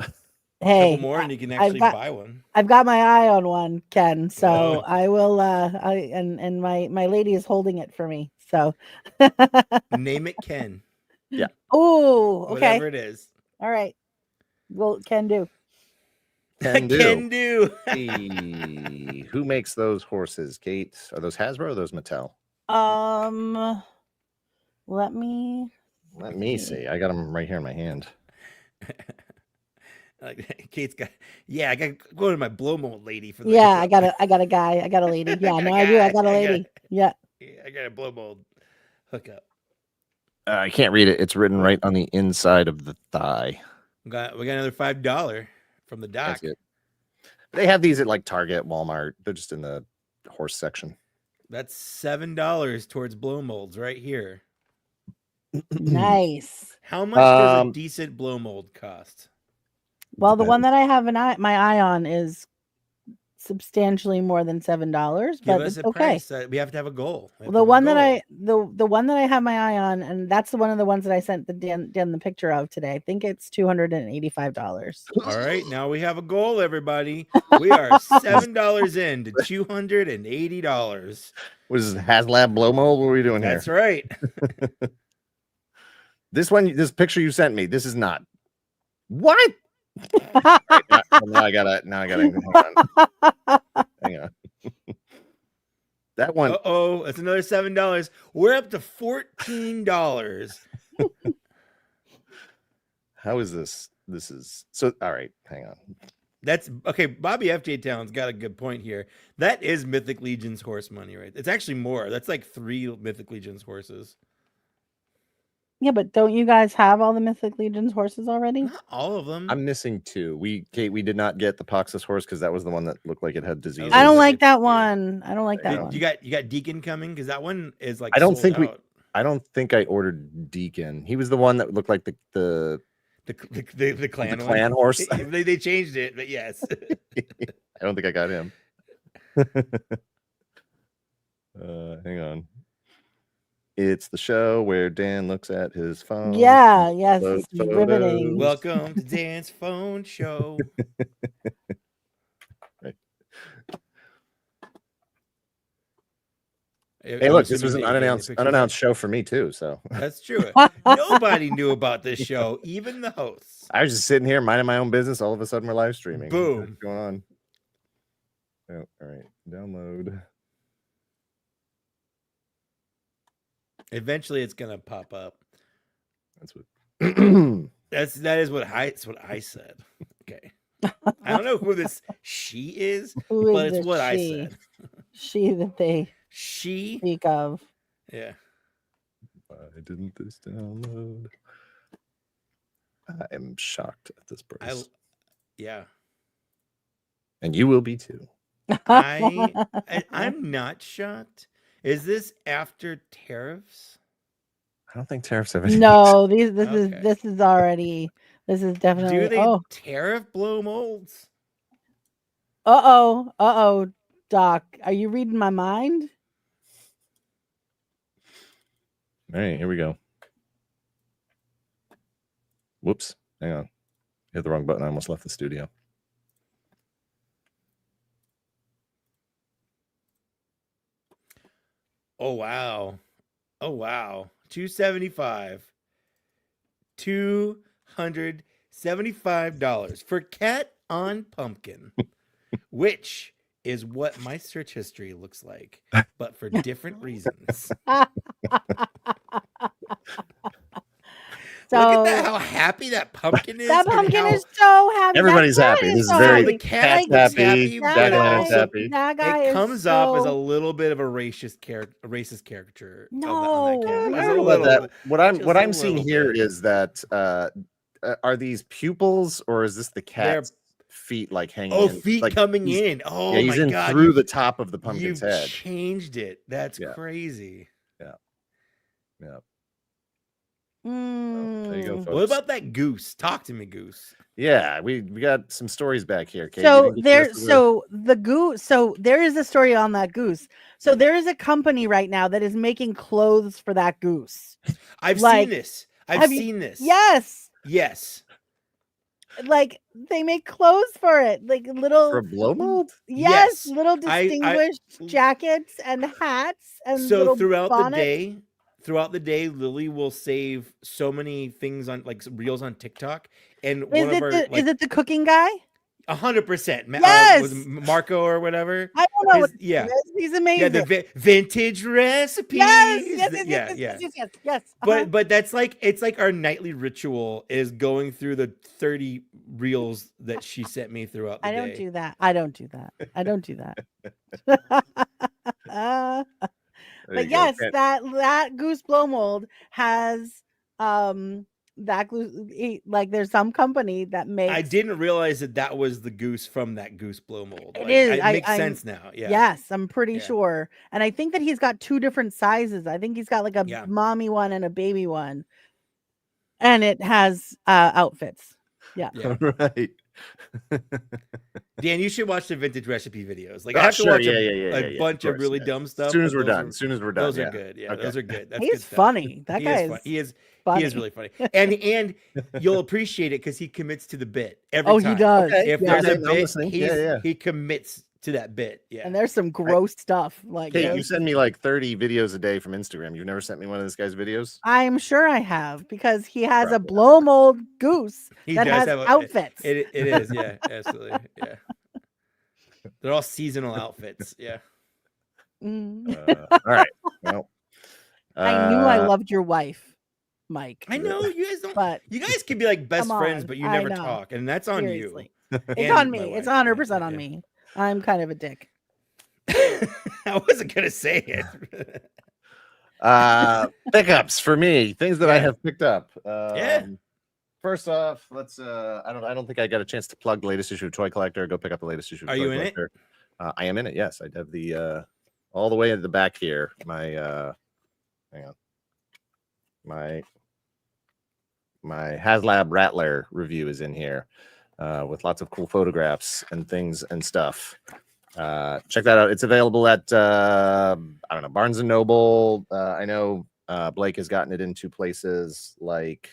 Hey, a couple more and you can actually buy one. I've got my eye on one, Ken. So I will. And my lady is holding it for me. So name it Ken. Yeah. Oh, okay. Whatever it is. All right. Well, can do. Can do. Can do. Hey, who makes those horses, Kate? Are those Hasbro or those Mattel? Let me see. I got them right here in my hand. Kate's got. Yeah, I got to go to my blow mold lady for. I got a guy. I got a lady. Yeah, I do. I got a lady. Yeah, I got a blow mold hookup. I can't read it. It's written right on the inside of the thigh. We got another $5 from the doc. They have these at like Target, Walmart. They're just in the horse section. That's $7 towards blow molds right here. Nice. How much does a decent blow mold cost? Well, the one that I have my eye on is substantially more than $7, but it's okay. We have to have a goal. The one that I have my eye on, and that's one of the ones that I sent Dan the picture of today. I think it's $285. All right, now we have a goal, everybody. We are $7 in to $280. What is it, HasLab blow mold? What are we doing here? That's right. This picture you sent me, this is not. What? Now I gotta hang on. That one. That's another $7. We're up to $14. How is this? This is so. All right, hang on. That's okay. Bobby FJ Town's got a good point here. That is Mythic Legion's horse money, right? It's actually more. That's like 3 Mythic Legion's horses. Yeah, but don't you guys have all the Mythic Legion's horses already? Not all of them. I'm missing 2. We did not get the Poxus horse because that was the one that looked like it had disease. I don't like that one. I don't like that one. You got Deacon coming because that one is like. I don't think I ordered Deacon. He was the one that looked like the clan horse. They changed it, but yes. I don't think I got him. Hang on. It's the show where Dan looks at his phone. Yeah, yes, it's riveting. Welcome to Dan's phone show. Right. Hey, look, this was an unannounced show for me too. So that's true. Nobody knew about this show, even the hosts. I was just sitting here minding my own business. All of a sudden, we're live streaming. Boom. What's going on? Oh, all right, download. Eventually, it's gonna pop up. That's what. that is what I said. Okay. I don't know who this she is, but it's what I said. She that they speak of. Yeah. Why didn't this download? I am shocked at this price. Yeah. And you will be too. I'm not shocked. Is this after tariffs? I don't think tariffs have any. No, this is already. This is definitely. Do they tariff blow molds? Uh-oh, Doc. Are you reading my mind? All right, here we go. Whoops. Hang on. Hit the wrong button. I almost left the studio. Oh wow. Oh wow. 275. $275 for Cat on Pumpkin, which is what my search history looks like, but for different reasons. So look at that! How happy that pumpkin is! That pumpkin is so happy. Everybody's happy. This is very the cat Cat's happy. Jack O'Lantern's happy. That guy it comes is off as so... a little bit of a racist caricature. No, on that I don't know about that. What I'm seeing here is that are these pupils or is this the cat's feet like hanging? Oh, in? feet like coming in. Oh yeah, he's my in god! through the top of the pumpkin's You've head. changed it. That's crazy. Yeah. Mm. There you go, folks. What about that goose? Talk to me, goose. Yeah, we got some stories back here. Kate. So there, the goose. So there is a story on that goose. So there is a company right now that is making clothes for that goose. I've seen this. I've seen this. Yes. Yes. Like they make clothes for it, like little for a blow mold. Yes, little distinguished jackets and hats and so throughout the day, Lily will save so many things on like reels on TikTok, and is it the cooking guy? 100%. Yes, was Marco or whatever. I don't know. He's amazing. Yeah, the vintage recipes. Yes. But that's like it's like our nightly ritual is going through the 30 reels that she sent me throughout the day. I don't do that. But yes, that goose blow mold has that goose, like there's some company that makes. I didn't realize that was the goose from that goose blow mold. It is. It makes sense now. Yeah. Yes, I'm pretty sure. And I think that he's got 2 different sizes. I think he's got like a mommy one and a baby one. And it has outfits. Yeah. Right. Dan, you should watch the vintage recipe videos. Like I have to watch a bunch of really dumb stuff. As soon as we're done. Those are good. Yeah, those are good. That's He's good funny. That guy is. He is funny. He is really funny. And you'll appreciate it because he commits to the bit every time. He does. Okay. If there's a bit, he commits to that bit. Yeah. And there's some gross stuff. Like Kate, you send me like 30 videos a day from Instagram. You've never sent me one of this guy's videos? I'm sure I have because he has a blow mold goose that has outfits. It is, yeah, absolutely. Yeah. They're all seasonal outfits. Yeah. All right. Well, I knew I loved your wife, Mike. I know you guys don't. But you guys can be like best friends, but you never talk, and that's on you. It's on me. It's 100% on me. I'm kind of a dick. I wasn't gonna say it. Pickups for me, things that I have picked up. Yeah. First off, let's. I don't think I got a chance to plug the latest issue of Toy Collector. Go pick up the latest issue of Toy Collector. I am in it. Yes, I have the all the way at the back here. My hang on. My HasLab Rattler review is in here. With lots of cool photographs and things and stuff. Check that out. It's available at I don't know, Barnes and Noble. I know Blake has gotten it into places like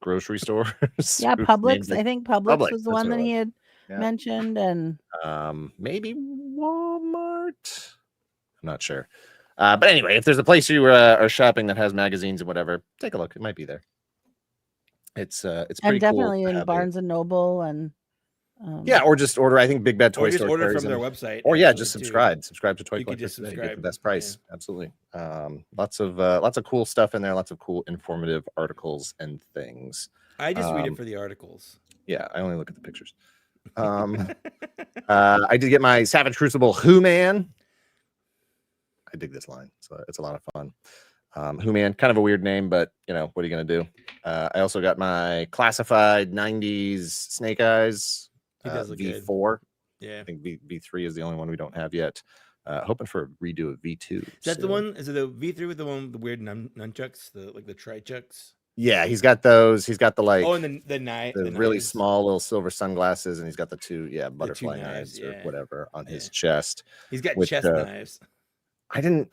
grocery stores. Yeah, Publix. I think Publix was the one that he had mentioned, and maybe Walmart. I'm not sure. But anyway, if there's a place you are shopping that has magazines and whatever, take a look. It might be there. It's pretty definitely cool in Barnes and Noble and or just order. I think Big Bad Toy Store order from their website, or just subscribe to Toy Collector. You get the best price. Yeah. Absolutely. Lots of cool stuff in there. Lots of cool informative articles and things. I just read it for the articles. Yeah, I only look at the pictures. I did get my Savage Crucible Who Man. I dig this line, so it's a lot of fun. Who Man, kind of a weird name, but you know, what are you gonna do? I also got my classified 90s Snake Eyes V4. Yeah, I think V3 is the only one we don't have yet. Hoping for a redo of V2. Is that the one? Is it the V3 with the one with the weird nunchucks, the tri-chucks? Yeah, he's got those. He's got the and the really small little silver sunglasses, and he's got the 2 butterfly knives or whatever on his chest. He's got chest knives. I didn't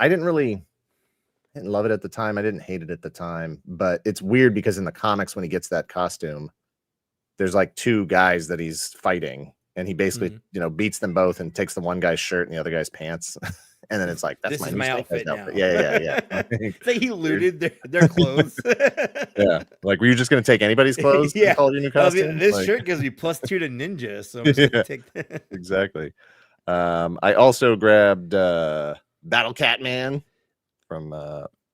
love it at the time. I didn't hate it at the time, but it's weird because in the comics, when he gets that costume, there's like 2 guys that he's fighting, and he basically, beats them both and takes the one guy's shirt and the other guy's pants. And then it's like, that's this my is new my Snake Eyes outfit now. Yeah. It's like he looted their clothes. Yeah. Like, were you just going to take anybody's clothes Yeah. and call it your new costume? This Like, shirt gives me +2 to ninja, so I'm just gonna take that. exactly. I also grabbed Battle Cat Man from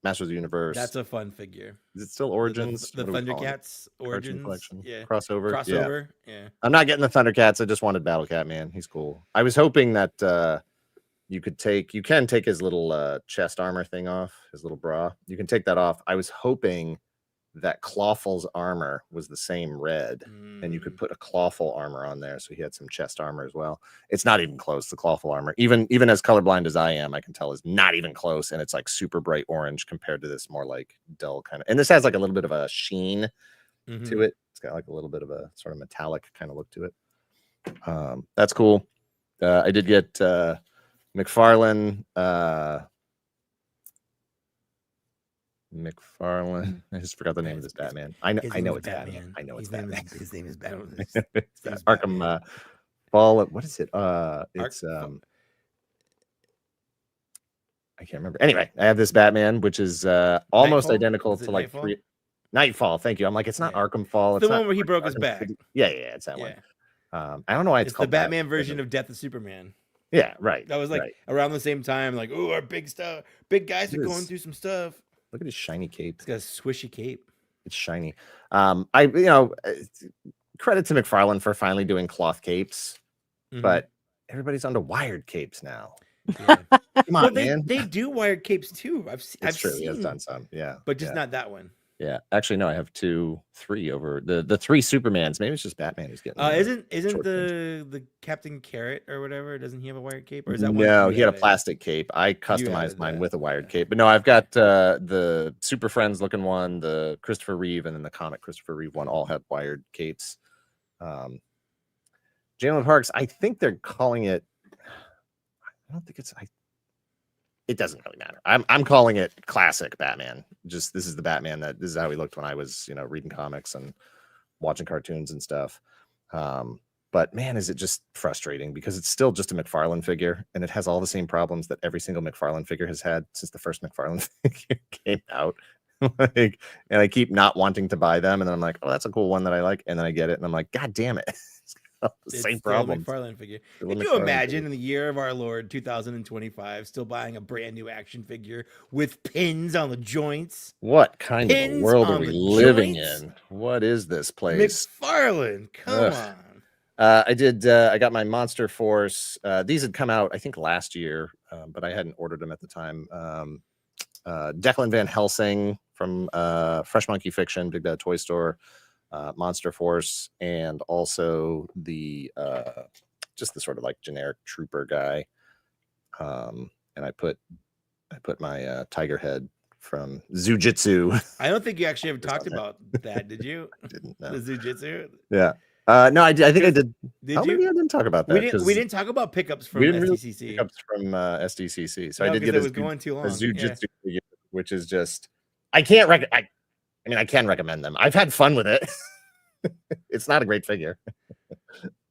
Masters of the Universe. That's a fun figure. Is it still Origins? The Thundercats Origins collection? Yeah. Crossover. Yeah. I'm not getting the Thundercats. I just wanted Battle Cat Man. He's cool. I was hoping that you can take his little chest armor thing off, his little bra. You can take that off. I was hoping that Clawful's armor was the same red, and you could put a Clawful armor on there, so he had some chest armor as well. It's not even close. The Clawful armor, even as colorblind as I am, I can tell is not even close, and it's like super bright orange compared to this more like dull kind of. And this has like a little bit of a sheen to it. It's got like a little bit of a sort of metallic kind of look to it. That's cool. I did get McFarlane. McFarlane. I just forgot the name of this Batman. I know it's Batman. I know it's Batman. His name is Batman. Arkham Fall. What is it? It's I can't remember. Anyway, I have this Batman, which is almost Nightfall? identical Is it to like Nightfall? Nightfall. Thank you. I'm like, it's not Yeah. Arkham Fall. It's It's the not one where he broke his Arkham back. City. Yeah, it's that Yeah. one. I don't know why It's called the Batman that. version of Death of Superman. Yeah, right. That was like right. around the same time, like, oh, our big guys are It going is. through some stuff. Look at his shiny cape. It's got a swishy cape. It's shiny. Credit to McFarlane for finally doing cloth capes, but everybody's onto wired capes now. Yeah. Come on, man. They do wired capes too. I've True. seen, He has done some, yeah, but just not that one. Yeah, actually, no. I have 3 over the 3 Supermans. Maybe it's just Batman who's getting. Isn't short the Captain Carrot or whatever? Doesn't he have a wired cape? Or is that No, one he had a plastic cape. I customized added mine that. with a wired cape, but no, I've got the Super Friends looking one, the Christopher Reeve, and then the comic Christopher Reeve one. All have wired capes. Jalen Parks, I think they're calling it. I don't think it's. It doesn't really matter. I'm calling it classic Batman. Just this is the Batman this is how he looked when I was reading comics and watching cartoons and stuff. But man, is it just frustrating because it's still just a McFarlane figure and it has all the same problems that every single McFarlane figure has had since the first McFarlane figure came out. And I keep not wanting to buy them, and then I'm like, oh, that's a cool one that I like, and then I get it, and I'm like, God damn it. Same problem. McFarlane figure. Can you imagine in the year of our Lord 2025 still buying a brand new action figure with pins on the joints? What kind of world are we living in? What is this place? McFarlane, come on. I got my Monster Force. These had come out, I think, last year, but I hadn't ordered them at the time. Declan Van Helsing from Fresh Monkey Fiction, Big Bad Toy Store. Monster Force, and also the just the sort of like generic trooper guy. And I put my tiger head from Zujitsu. I don't think you actually ever talked about that, did you? I didn't know. The Zujitsu? Yeah. No, I think I did. Did How you? maybe I didn't talk about that. We didn't talk about pickups from SDCC. Pickups from SDCC. So No, I did get it was going too long. a Zujitsu figure, which is just I can recommend them. I've had fun with it. It's not a great figure.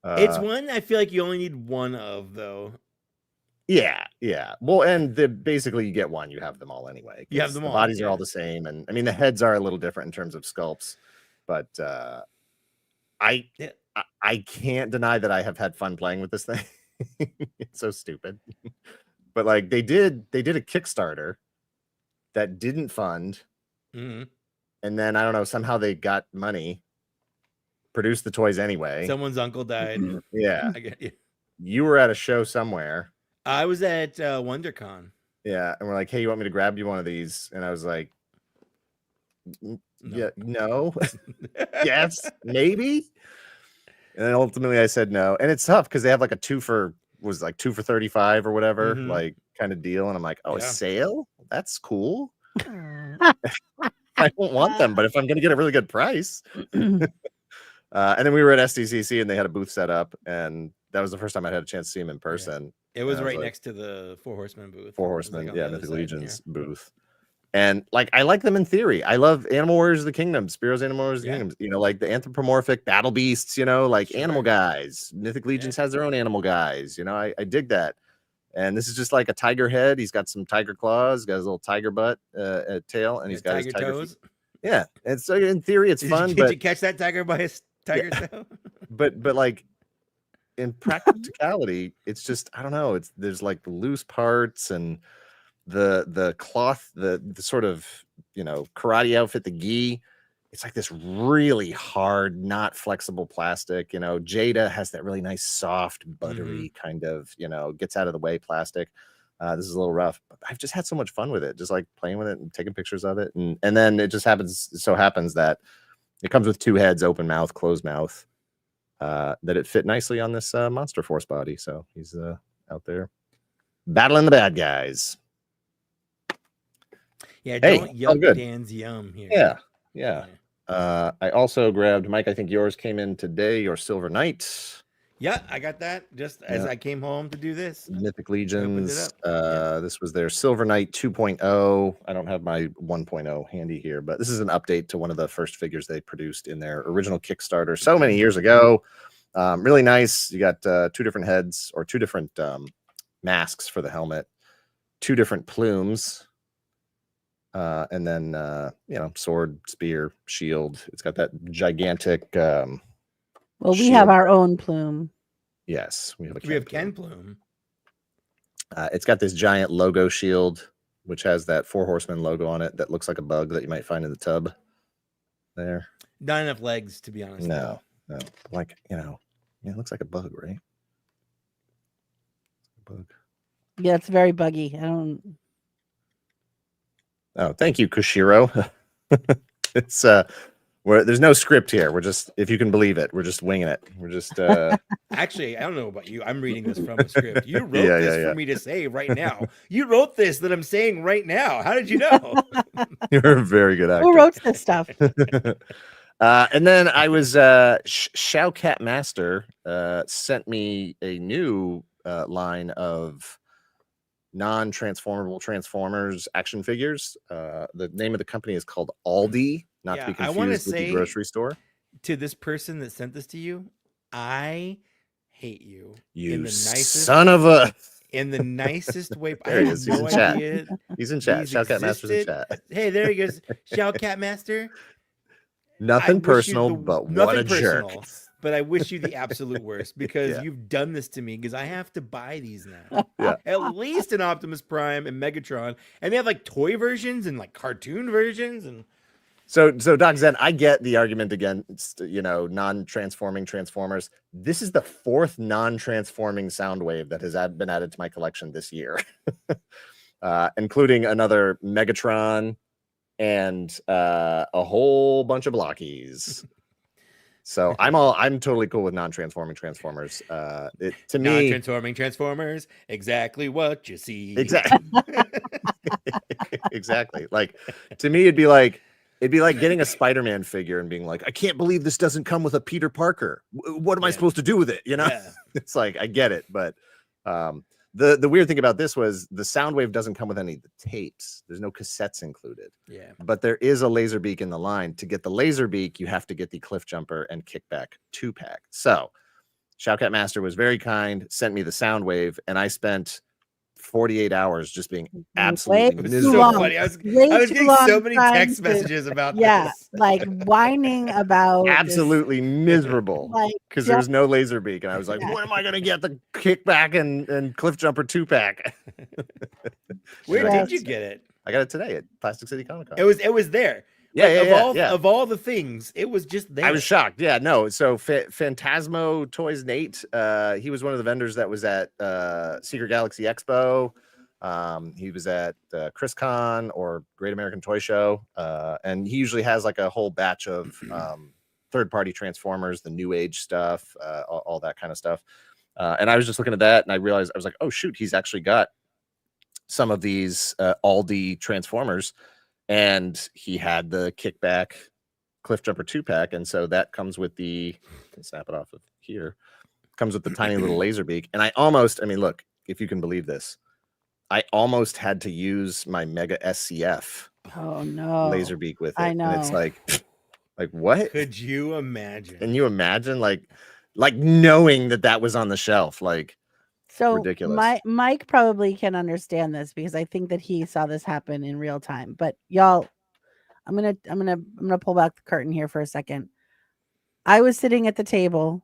It's one I feel like you only need one of, though. Yeah. Well, and basically you get one, you have them all anyway. You have them all. The bodies are all the same, and I mean the heads are a little different in terms of sculpts, but I can't deny that I have had fun playing with this thing. It's so stupid. But like they did a Kickstarter that didn't fund. Mm-hmm. And then I don't know, somehow they got money, produced the toys anyway. Someone's uncle died. Yeah. I get you. You were at a show somewhere. I was at WonderCon. Yeah. And we're like, hey, you want me to grab you one of these? And I was like, yeah, no. Yes, maybe. And then ultimately I said no. And it's tough because they have like a 2 for 35 or whatever, like kind of deal. And I'm like, oh, a sale? That's cool. I don't want them, but if I'm going to get a really good price. And then we were at SDCC and they had a booth set up, and that was the first time I had a chance to see him in person. It was right next to the Four Horsemen booth. Four Horsemen, Mythic Legion's booth. And like, I like them in theory. I love Animal Warriors of the Kingdom, Spiro's Animal Warriors of the Kingdom, like the anthropomorphic battle beasts, like animal guys. Mythic Legions has their own animal guys. I dig that. And this is just like a tiger head. He's got some tiger claws, got his little tiger butt tail, and he's got his tiger toes. Feet. Yeah, and so in theory it's fun. Did you catch that tiger by his tiger tail? But like in practicality, it's just I don't know. There's like loose parts and the cloth, the sort of karate outfit, the gi. It's like this really hard, not flexible plastic. Jada has that really nice, soft, buttery kind of, gets out of the way plastic. This is a little rough, but I've just had so much fun with it, just like playing with it and taking pictures of it. And then it just happens that it comes with 2 heads, open mouth, closed mouth, that it fit nicely on this Monster Force body. So he's out there battling the bad guys. Yeah, don't yell Dan's yum here. Yeah. I also grabbed, Mike, I think yours came in today, your Silver Knight. Yeah, I got that just as I came home to do this. Mythic Legions. This was their Silver Knight 2.0. I don't have my 1.0 handy here, but this is an update to one of the first figures they produced in their original Kickstarter so many years ago. Really nice. You got 2 different heads, or 2 different masks for the helmet, 2 different plumes. And then sword, spear, shield. It's got that gigantic we shield. have our own plume. Yes, we have Ken plume. It's got this giant logo shield, which has that 4 Horsemen logo on it that looks like a bug that you might find in the tub there. Not enough legs, to be honest. No. Like, it looks like a bug, right? Bug. Yeah, it's very buggy. I don't. Oh, thank you, Kushiro. It's there's no script here. We're just, if you can believe it, we're just winging it. We're just Actually, I don't know about you. I'm reading this from a script. You wrote this for me to say right now. You wrote this that I'm saying right now. How did you know? You're a very good actor. Who wrote this stuff? And then I was Showcat Master sent me a new line of non-transformable Transformers action figures. The name of the company is called Aldi, not to be confused with the grocery store. To this person that sent this to you, I hate you. You in the nicest, son of a... In the nicest way. There he is. He's in chat. He's in chat. He's Showcat Master's in chat. Hey, there he goes. Showcat Master. Nothing personal, but what a jerk. But I wish you the absolute worst because you've done this to me because I have to buy these now. At least an Optimus Prime and Megatron. And they have like toy versions and like cartoon versions. And so Doc Zen, I get the argument against, non-transforming Transformers. This is the 4th non-transforming Soundwave that has been added to my collection this year, including another Megatron and a whole bunch of blockies. So I'm totally cool with non-transforming Transformers. To me, non-transforming Transformers, exactly what you see. Exactly. Exactly. Like, to me, it'd be like getting a Spider-Man figure and being like, I can't believe this doesn't come with a Peter Parker. What am I supposed to do with it? It's like, I get it, but the weird thing about this was the Soundwave doesn't come with any of the tapes. There's no cassettes included. Yeah. But there is a Laserbeak in the line. To get the Laserbeak, you have to get the Cliff Jumper and Kickback 2-pack. So Showcat Master was very kind, sent me the Soundwave, and I spent 48 hours just being absolutely miserable. So funny. I was getting so many text messages about this. Like whining about absolutely miserable because there was no Laserbeak, and I was like, when am I going to get the Kickback and Cliff Jumper 2-pack? Where did you get it? I got it today at Plastic City Comic Con. It was there. Of all the things, it was just there. I was shocked. Yeah, no. So Phantasmo Toys Nate, he was one of the vendors that was at Secret Galaxy Expo. He was at ChrisCon or Great American Toy Show, and he usually has like a whole batch of third-party Transformers, the New Age stuff, all that kind of stuff. And I was just looking at that, and I realized I was like, oh shoot, he's actually got some of these Aldi Transformers. And he had the Kickback Cliff Jumper 2-pack, and so that comes with the snap it off of here. Comes with the tiny little Laserbeak, and look, if you can believe this, I almost had to use my Mega SCF. Oh no, Laserbeak with it. I know. And it's like what? Could you imagine? Can you imagine like knowing that was on the shelf? Like So ridiculous. Mike probably can understand this because I think that he saw this happen in real time. But y'all, I'm gonna pull back the curtain here for a second. I was sitting at the table.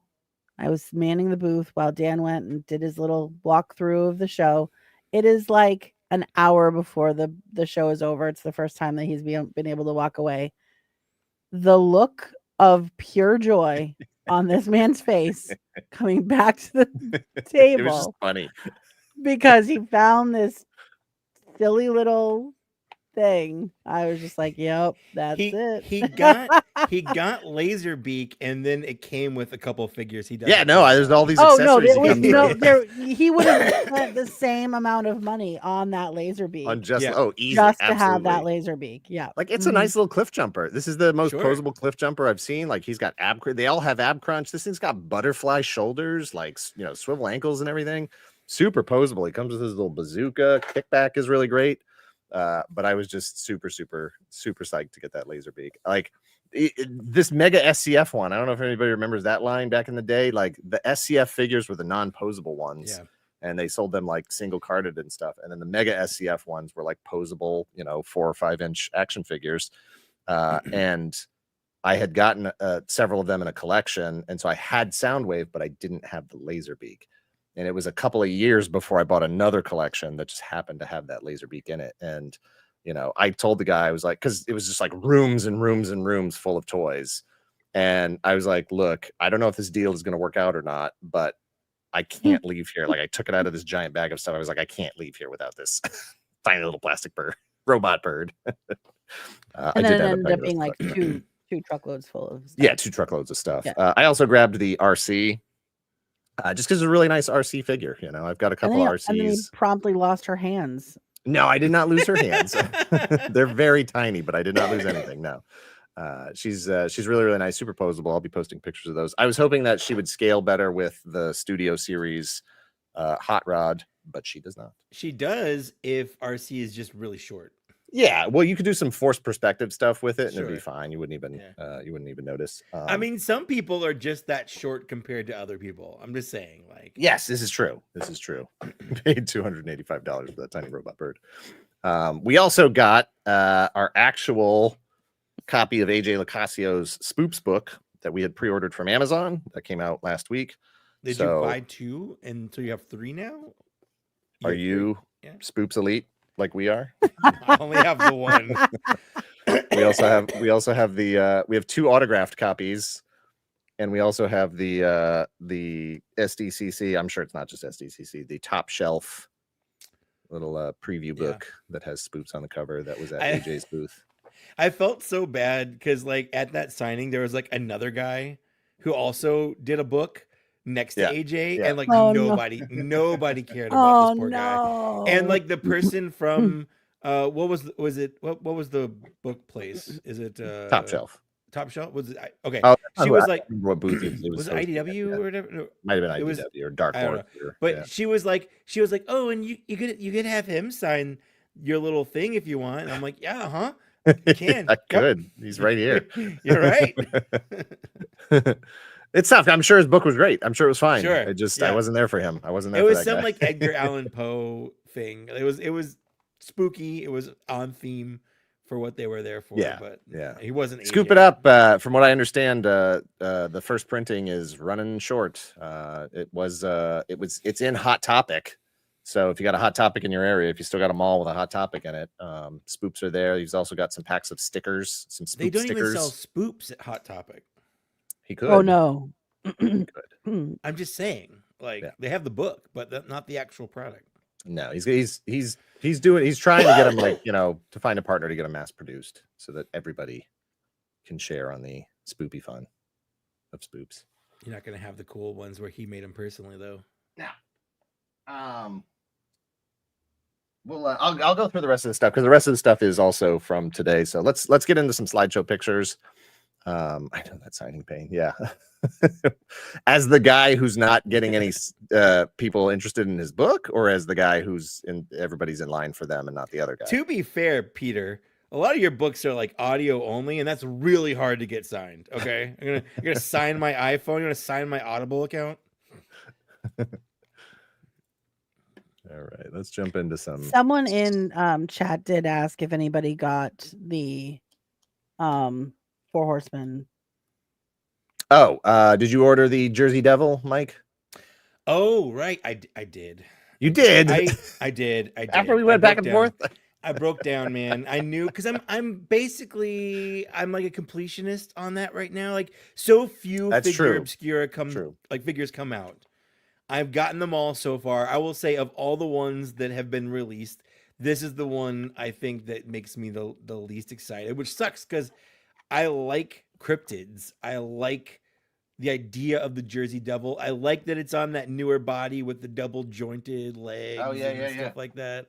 I was manning the booth while Dan went and did his little walkthrough of the show. It is like an hour before the show is over. It's the first time that he's been able to walk away. The look of pure joy on this man's face coming back to the table. It was just funny because he found this silly little thing. I was just like, "Yep, that's it." He got Laserbeak, and then it came with a couple figures. He does. Yeah, no, there's all these. Oh no, accessories there was no. He would have spent the same amount of money on that Laserbeak. On just easy, just to absolutely. have that Laserbeak. Yeah, like it's a nice little cliff jumper. This is the most posable cliff jumper I've seen. Like he's got they all have ab crunch. This thing's got butterfly shoulders, like swivel ankles and everything. Super posable. He comes with his little bazooka. Kickback is really great. But I was just super psyched to get that Laserbeak. Like this Mega SCF one. I don't know if anybody remembers that line back in the day. Like the SCF figures were the non-posable ones, and they sold them like single carded and stuff. And then the Mega SCF ones were like posable, 4 or 5 inch action figures. And I had gotten several of them in a collection, and so I had Soundwave, but I didn't have the Laserbeak. And it was a couple of years before I bought another collection that just happened to have that Laserbeak in it. And, I told the guy, I was like, because it was just like rooms and rooms and rooms full of toys. And I was like, look, I don't know if this deal is going to work out or not, but I can't leave here. Like I took it out of this giant bag of stuff. I was like, I can't leave here without this tiny little plastic robot bird. And then it ended up being like two truckloads full of stuff. Yeah, 2 truckloads of stuff. I also grabbed the RC. Just because it's a really nice RC figure, I've got a couple RCs. And then he promptly lost her hands. No, I did not lose her hands. They're very tiny, but I did not lose anything. No, she's really, really nice, super posable. I'll be posting pictures of those. I was hoping that she would scale better with the Studio Series Hot Rod, but she does not. She does if RC is just really short. Yeah, well, you could do some forced perspective stuff with it, and it'd be fine. You wouldn't even notice. I mean, some people are just that short compared to other people. I'm just saying, like. Yes, this is true. Paid $285 for that tiny robot bird. We also got our actual copy of AJ Lacasio's Spoops book that we had pre-ordered from Amazon. That came out last week. Did you buy 2, and so you have 3 now? Are you Spoops Elite? Like we are. I only have the 1. we also have we have 2 autographed copies, and we also have the SDCC. I'm sure it's not just SDCC. The top shelf little preview book that has Spoops on the cover. That was at AJ's booth. I felt so bad because like at that signing there was like another guy who also did a book next to AJ, and like nobody cared about this poor guy. And like the person from what was the book place? Is it Top Shelf? Top Shelf? Was it okay? Oh, she was like, what booth it was it IDW or whatever? No, might have been IDW or Dark Horse. But she was like, oh, and you could have him sign your little thing if you want. And I'm like, yeah, huh? You can. Good. He's right here. You're right. It's tough. I'm sure his book was great. I'm sure it was fine. Sure. I wasn't there for him. I wasn't there. It was for that some guy. like Edgar Allan Poe thing. It was spooky. It was on theme for what they were there for. Yeah, but yeah, he wasn't. Scoop it up. From what I understand, the first printing is running short. It's in Hot Topic. So if you got a Hot Topic in your area, if you still got a mall with a Hot Topic in it, spoops are there. He's also got some packs of stickers, some spoop They don't stickers. even sell spoops at Hot Topic. He could. Oh no. He could. I'm just saying, like they have the book, but not the actual product. No, he's trying to get him like, to find a partner to get him mass produced so that everybody can share on the spoopy fun of spoops. You're not gonna have the cool ones where he made them personally, though. No. Well, I'll go through the rest of the stuff because the rest of the stuff is also from today. So let's get into some slideshow pictures. I know that signing pain. Yeah. As the guy who's not getting any people interested in his book, or as the guy everybody's in line for them and not the other guy. To be fair, Peter, a lot of your books are like audio only, and that's really hard to get signed. Okay, you're gonna sign my iPhone. You're gonna sign my Audible account. All right, let's jump into some. Someone in chat did ask if anybody got the 4 Horsemen. Oh, did you order the Jersey Devil, Mike? Oh, right. I did. You did. I did. After we went back and forth. I broke down, man. I knew because I'm basically like a completionist on that right now. Like so few figure obscura figures come out. I've gotten them all so far. I will say of all the ones that have been released, this is the one I think that makes me the least excited, which sucks because I like cryptids. I like the idea of the Jersey Devil. I like that it's on that newer body with the double jointed legs and stuff like that.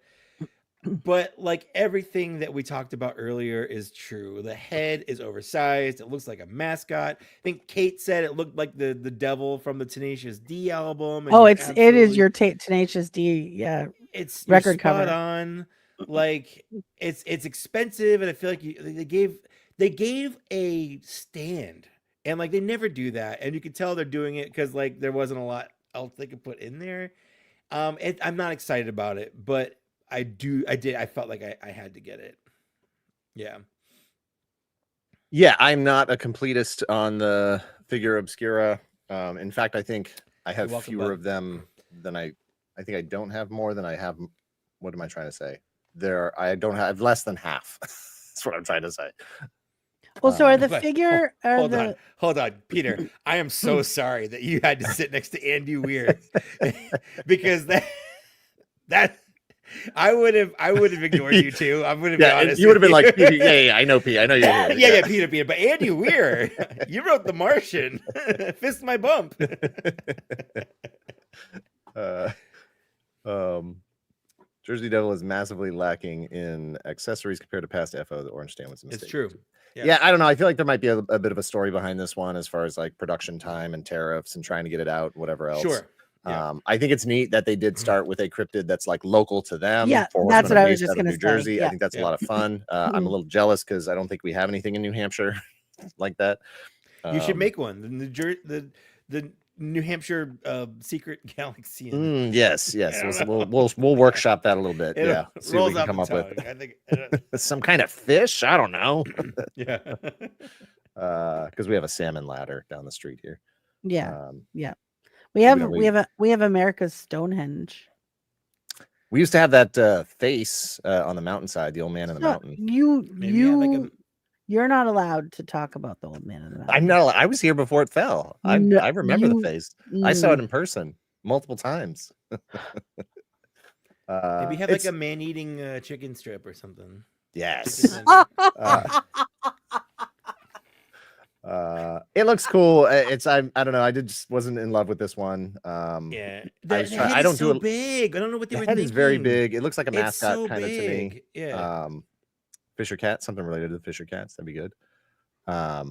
But like everything that we talked about earlier is true. The head is oversized. It looks like a mascot. I think Kate said it looked like the devil from the Tenacious D album. And it is your Tenacious D, yeah. It's record spot cover on. Like it's expensive, and I feel like they gave a stand, and like they never do that, and you can tell they're doing it because like there wasn't a lot else they could put in there. I'm not excited about it, but I felt like I had to get it. Yeah, I'm not a completist on the figure obscura. In fact, I think I have fewer of them than I think I don't have more than I have. What am I trying to say? I don't have less than half. That's what I'm trying to say. Well, so are the figure? Hold on, Peter. I am so sorry that you had to sit next to Andy Weir because that I would have ignored you too. I'm going to be honest. You would have been like, yeah, I know, Pete. I know you're here. Yeah, Peter. But Andy Weir, you wrote The Martian. Fist my bump. Jersey Devil is massively lacking in accessories compared to past FO. The orange stand was a mistake. It's true. Yeah, I don't know. I feel like there might be a bit of a story behind this one as far as like production time and tariffs and trying to get it out, whatever else. Sure. Yeah. I think it's neat that they did start with a cryptid that's like local to them. Yeah, that's what I was just going to say. New Jersey. Yeah. I think that's a lot of fun. I'm a little jealous because I don't think we have anything in New Hampshire like that. You should make one. The New Hampshire secret galaxy. Yes. We'll workshop that a little bit. See what we can come up with. I think some kind of fish. I don't know. Yeah. Because we have a salmon ladder down the street here. Yeah. We have America's Stonehenge. We used to have that face on the mountainside, the old man in the mountain. You're not allowed to talk about the old man in the mountain. I'm not. I was here before it fell. I remember the face. I saw it in person multiple times. Maybe have like a man-eating chicken strip or something. Yes. It looks cool. I don't know. I just wasn't in love with this one. Yeah, I don't do it big. I don't know what they were thinking. The head is very big. It looks like a mascot so kind of to me. Yeah. Fisher cat, something related to the Fisher cats. That'd be good. I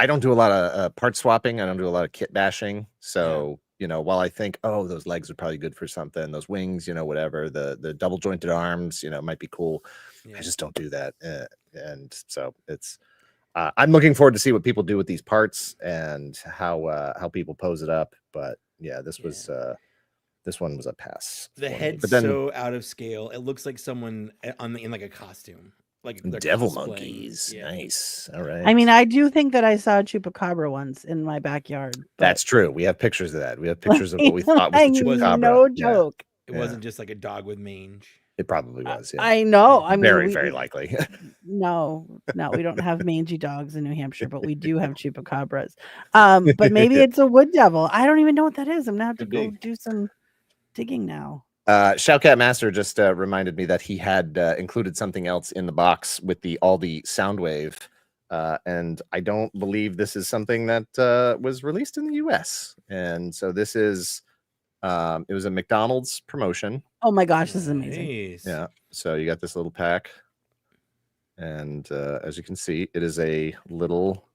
don't do a lot of part swapping. I don't do a lot of kit bashing. So while I think, those legs are probably good for something, those wings, whatever, the double jointed arms, might be cool. Yeah. I just don't do that. And so it's. I'm looking forward to see what people do with these parts and how people pose it up. But yeah, this one was a pass. The head's so out of scale. It looks like someone in like a costume, like devil monkeys. Yeah. Nice. All right. I mean, I do think that I saw a chupacabra once in my backyard. That's true. We have pictures of that. We have pictures of what we thought was the chupacabra. No joke. It wasn't just like a dog with mange. It probably was. Yeah. I know. I mean, very likely. No, we don't have mangy dogs in New Hampshire, but we do have chupacabras. But maybe it's a wood devil. I don't even know what that is. I'm gonna have to go do some digging now. Shoutcat Master just reminded me that he had included something else in the box with all the Soundwave, and I don't believe this is something that was released in the US. And so this is it was a McDonald's promotion. Oh my gosh, this is amazing. Nice. Yeah. So you got this little pack, and as you can see, it is a little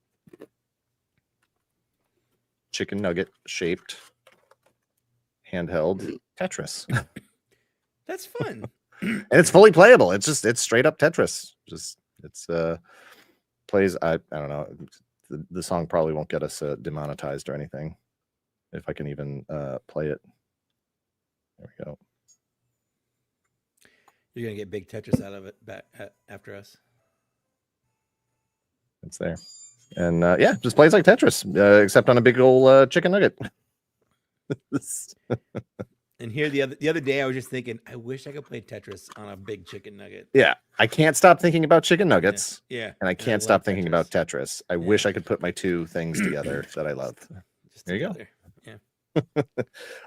chicken nugget shaped handheld Tetris. That's fun. And it's fully playable. It's straight up Tetris. It's plays. I don't know. The song probably won't get us demonetized or anything if I can even play it. There we go. You're gonna get big Tetris out of it back after us. It's there. And yeah, just plays like Tetris, except on a big old chicken nugget. And here the other day, I was just thinking, I wish I could play Tetris on a big chicken nugget. Yeah, I can't stop thinking about chicken nuggets. Yeah, and I can't stop thinking about Tetris. I wish I could put my two things together that I love. Just there you together. go. Yeah.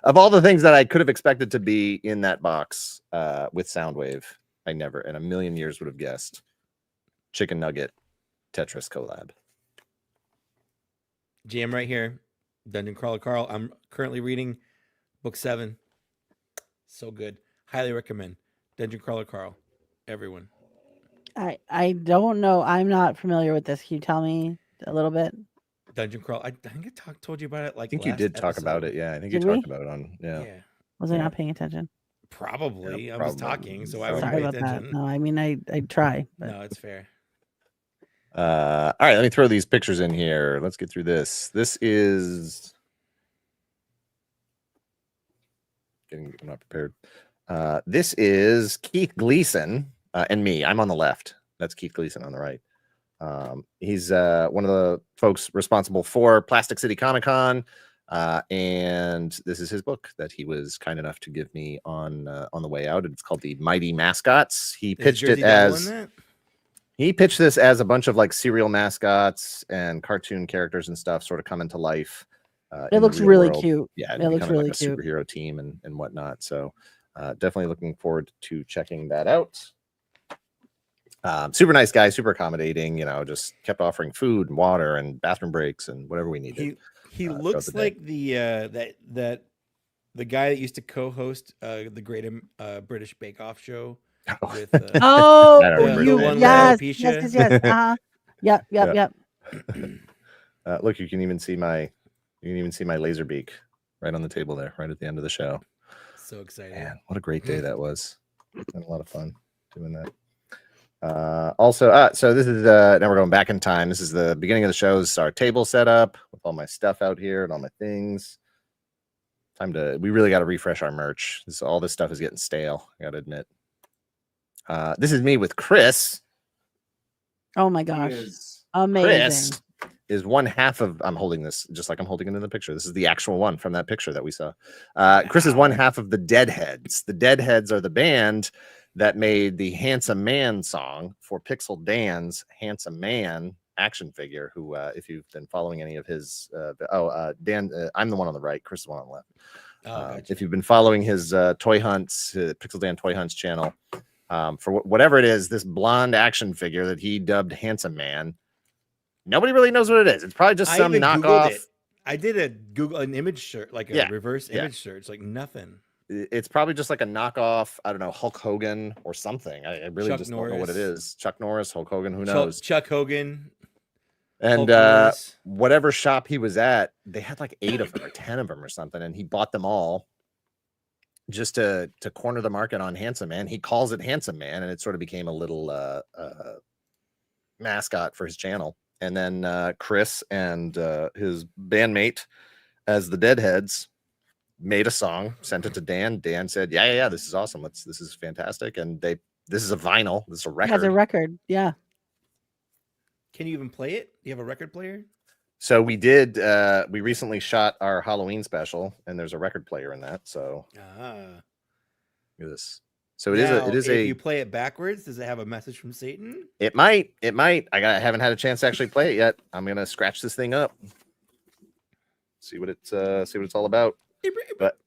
Of all the things that I could have expected to be in that box with Soundwave, I never in a million years would have guessed chicken nugget Tetris collab. Jam right here, Dungeon Crawler Carl. I'm currently reading book 7. So good. Highly recommend. Dungeon Crawler Carl. Everyone. I don't know. I'm not familiar with this. Can you tell me a little bit? Dungeon Crawl. I think I told you about it. Like I think you did talk about it. Yeah, I think you talked about it on. Yeah. Was I not paying attention? Probably. Yeah, I was talking, so I would Sorry pay about attention. that. No, I mean I try. But... No, it's fair. All right, let me throw these pictures in here. Let's get through this. This is I'm not prepared. This is Keith Gleason and me. I'm on the left. That's Keith Gleason on the right. He's one of the folks responsible for Plastic City Comic-Con, and this is his book that he was kind enough to give me on the way out. It's called The Mighty Mascots. He pitched it as he pitched this as a bunch of like serial mascots and cartoon characters and stuff sort of coming to life. It looks really cute. Yeah, it looks really like a cute. Superhero team and whatnot. So definitely looking forward to checking that out. Super nice guy, super accommodating. You know, just kept offering food and water and bathroom breaks and whatever we needed. He looks like the guy that used to co-host the Great British Bake Off show. With, yes. Yep. Look, you can even see my laser beak right on the table there, right at the end of the show. So exciting! Man, what a great day that was. It's been a lot of fun doing that. Also, so this is now we're going back in time. This is the beginning of the show. This is our table setup with all my stuff out here and all my things. We really got to refresh our merch. All this stuff is getting stale, I got to admit. This is me with Chris. Oh my gosh. Amazing. Chris is one half of, I'm holding this just like I'm holding it in the picture. This is the actual one from that picture that we saw. Chris is one half of the Deadheads. The Deadheads are the band that made the Handsome Man song for Pixel Dan's Handsome Man action figure, who, if you've been following any of his, Dan, I'm the one on the right, Chris is the one on the left. Gotcha. If you've been following his Toy Hunts, Pixel Dan Toy Hunts channel, for whatever it is, this blonde action figure that he dubbed Handsome Man, nobody really knows what it is. It's probably just some knockoff. I did an image search, like a reverse image search, like nothing. It's probably just like a knockoff. I don't know, Hulk Hogan or something. I really just don't know what it is. Chuck Norris, Hulk Hogan, who knows? Chuck Hogan. And whatever shop he was at, they had like 8 of them or 10 of them or something, and he bought them all just to corner the market on Handsome Man. He calls it Handsome Man, and it sort of became a little mascot for his channel. And then Chris and his bandmate as the Deadheads made a song, sent it to Dan. Dan said, yeah, this is awesome. This is fantastic. And this is a vinyl. This is a record. It has a record. Yeah. Can you even play it? Do you have a record player? So we did. We recently shot our Halloween special, and there's a record player in that. So look at this. So it is. If you play it backwards, does it have a message from Satan? It might. I haven't had a chance to actually play it yet. I'm gonna scratch this thing up, see what it's all about. But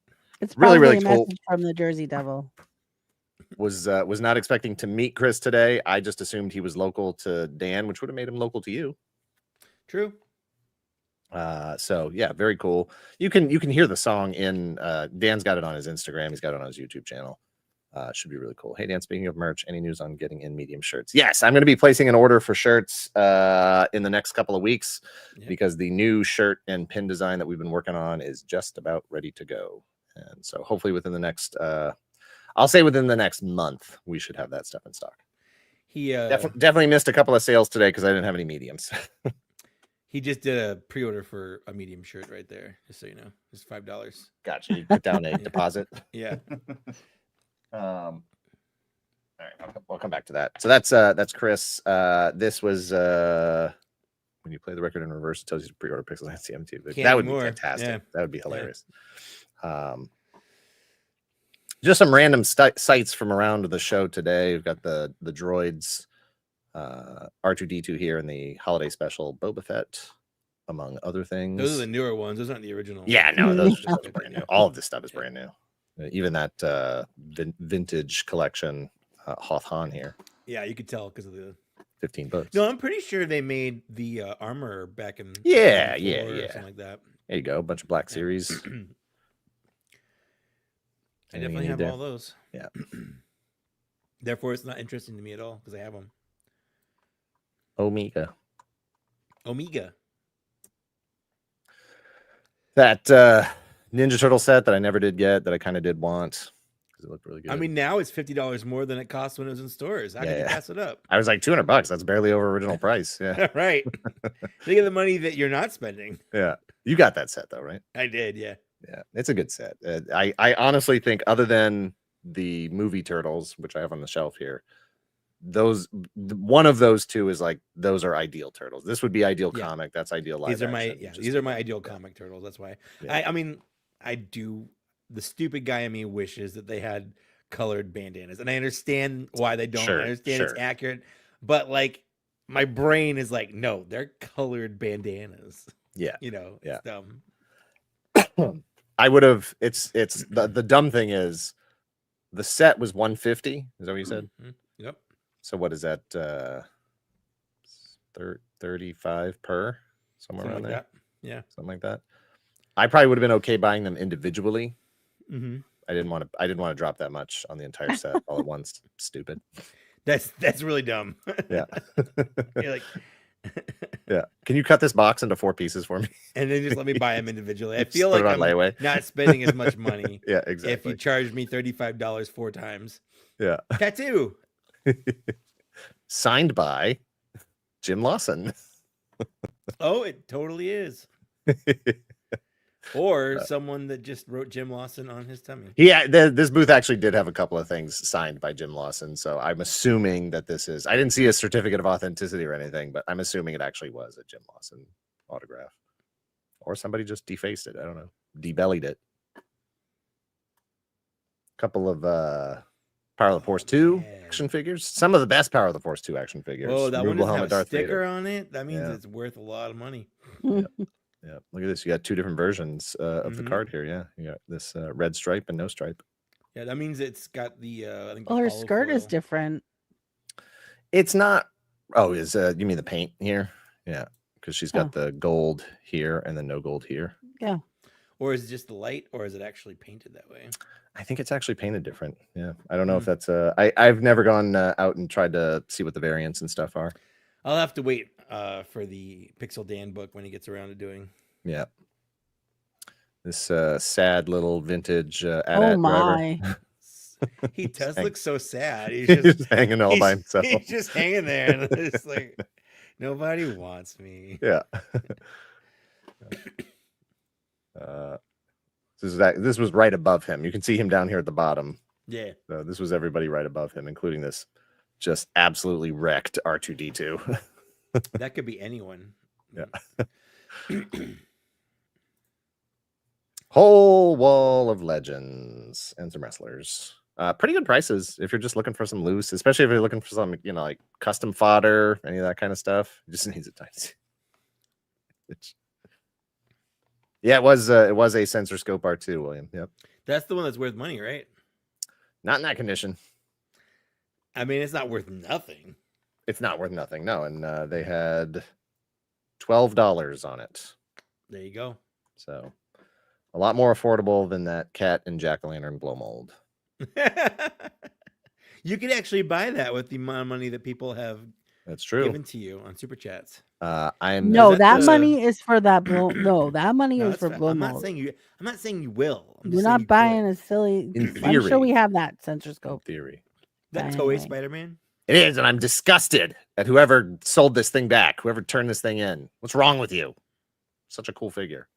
it's really a cool. From the Jersey Devil. Was not expecting to meet Chris today. I just assumed he was local to Dan, which would have made him local to you. True. So yeah, very cool. You can hear the song in Dan's got it on his Instagram. He's got it on his YouTube channel. Should be really cool. Hey Dan, speaking of merch, any news on getting in medium shirts? Yes, I'm going to be placing an order for shirts in the next couple of weeks because the new shirt and pin design that we've been working on is just about ready to go. And so hopefully within the next I'll say within the next month we should have that stuff in stock. He definitely missed a couple of sales today because I didn't have any mediums. He just did a pre-order for a medium shirt right there, just so you know. It's $5. Gotcha. You put down a deposit. Yeah. All right, we'll come back to that. So that's Chris. This was when you play the record in reverse, it tells you to pre-order Pixels and CMT. That would be fantastic. Yeah. That would be hilarious. Yeah. Just some random sites from around the show today. We've got the droids, R2D2 here, and the holiday special Boba Fett, among other things. Those are the newer ones. Those aren't the original. Yeah, no, those are brand new. All of this stuff is brand new. Even that vintage collection, Hoth Han here. Yeah, you could tell because of the $15. No, I'm pretty sure they made the armor back in yeah, something like that. There you go, a bunch of Black Series. I definitely have all those. Yeah. Therefore, it's not interesting to me at all because I have them. Omega. That Ninja Turtle set that I never did get that I kind of did want because it looked really good. I mean, now it's $50 more than it cost when it was in stores. How can you pass it up? I was like $200. That's barely over original price. Yeah. Right. Think of the money that you're not spending. Yeah. You got that set though, right? I did. Yeah. Yeah. It's a good set. I honestly think other than the movie Turtles, which I have on the shelf here, one of those two is like, those are ideal Turtles. This would be ideal comic. That's ideal live action. These are my ideal comic Turtles. That's why. Yeah. I mean, the stupid guy in me wishes that they had colored bandanas, and I understand why they don't. I understand it's accurate, but like my brain is like, no, they're colored bandanas. Yeah. It's dumb. I would have, it's the dumb thing is the set was $150. Is that what you said? Mm-hmm. Yep. So what is that? 35 per, somewhere around there. That. Yeah. Something like that. I probably would have been okay buying them individually. Mm-hmm. I didn't want to drop that much on the entire set all at once. Stupid. That's really dumb. Yeah. You're like, yeah. Can you cut this box into 4 pieces for me? And then just let me buy them individually. I feel like I'm not spending as much money. Yeah, exactly. If you charge me $35 4 times. Yeah. Tattoo. Signed by Jim Larson. Oh, it totally is. Or someone that just wrote Jim Larson on his tummy. Yeah, this booth actually did have a couple of things signed by Jim Larson, so I'm assuming that this is. I didn't see a certificate of authenticity or anything, but I'm assuming it actually was a Jim Larson autograph, or somebody just defaced it. I don't know, debellied it. A couple of Power of the Force 2 action figures. Some of the best Power of the Force 2 action figures. Oh, that one doesn't have a sticker on it. That means it's worth a lot of money. Yeah. Yeah, look at this. You got 2 different versions of the card here. Yeah, you got this red stripe and no stripe. Yeah, that means it's got the. I think her skirt is different. It's not. Oh, you mean the paint here? Yeah, because she's got the gold here and then no gold here. Yeah. Or is it just the light, or is it actually painted that way? I think it's actually painted different. Yeah, I don't know if that's. I've never gone out and tried to see what the variants and stuff are. I'll have to wait for the Pixel Dan book when he gets around to doing. Yeah. This sad little vintage oh my. He does look so sad. He's just hanging all by himself. He's just hanging there and it's like nobody wants me. Yeah. This was right above him. You can see him down here at the bottom. Yeah. So this was everybody right above him, including this just absolutely wrecked R2D2. That could be anyone. Yeah. Whole wall of legends and some wrestlers. Pretty good prices if you're just looking for some loose, especially if you're looking for some, like custom fodder, any of that kind of stuff. It just needs a tiny. Yeah, it was a sensor scope R2, William. Yep. That's the one that's worth money, right? Not in that condition. I mean, it's not worth nothing. It's not worth nothing, no. And they had $12 on it. There you go. So a lot more affordable than that cat and jack-o'-lantern blow mold. You could actually buy that with the amount of money that people have. That's true. Given to you on super chats. That money is for that blow. No, that money is for blow mold. I'm not saying you will. You're not buying a silly. In theory, I'm sure we have that sensor scope. Theory. That Toei Spider-Man. It is, and I'm disgusted at whoever sold this thing back, whoever turned this thing in. What's wrong with you? Such a cool figure.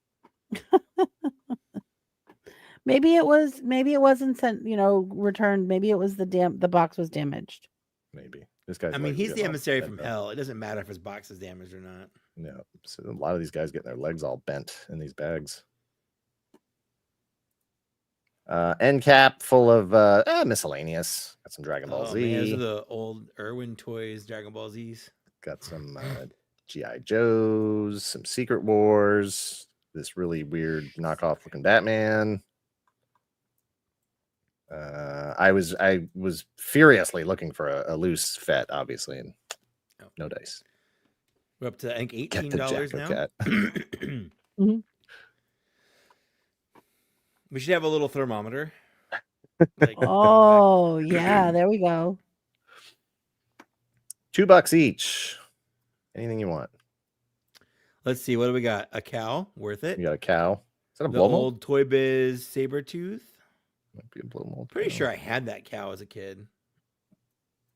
Maybe it wasn't sent, returned. Maybe it was the box was damaged. Maybe. This guy's. I mean, he's the emissary from hell. It doesn't matter if his box is damaged or not. No. So a lot of these guys getting their legs all bent in these bags. End cap full of miscellaneous. Got some Dragon Ball Z. Man, those are the old Irwin toys, Dragon Ball Z's. Got some G.I. Joes, some Secret Wars, this really weird knockoff looking Batman. I was furiously looking for a loose Fett, obviously, and no dice. We're up to, I think, $18 now. Mm-hmm. We should have a little thermometer. Oh, yeah, there we go. $2 each. Anything you want. Let's see. What do we got? A cow. Worth it. You got a cow. Is that a the blow mold? Old Toy Biz Sabretooth. Might be a blow mold. Pretty sure I had that cow as a kid.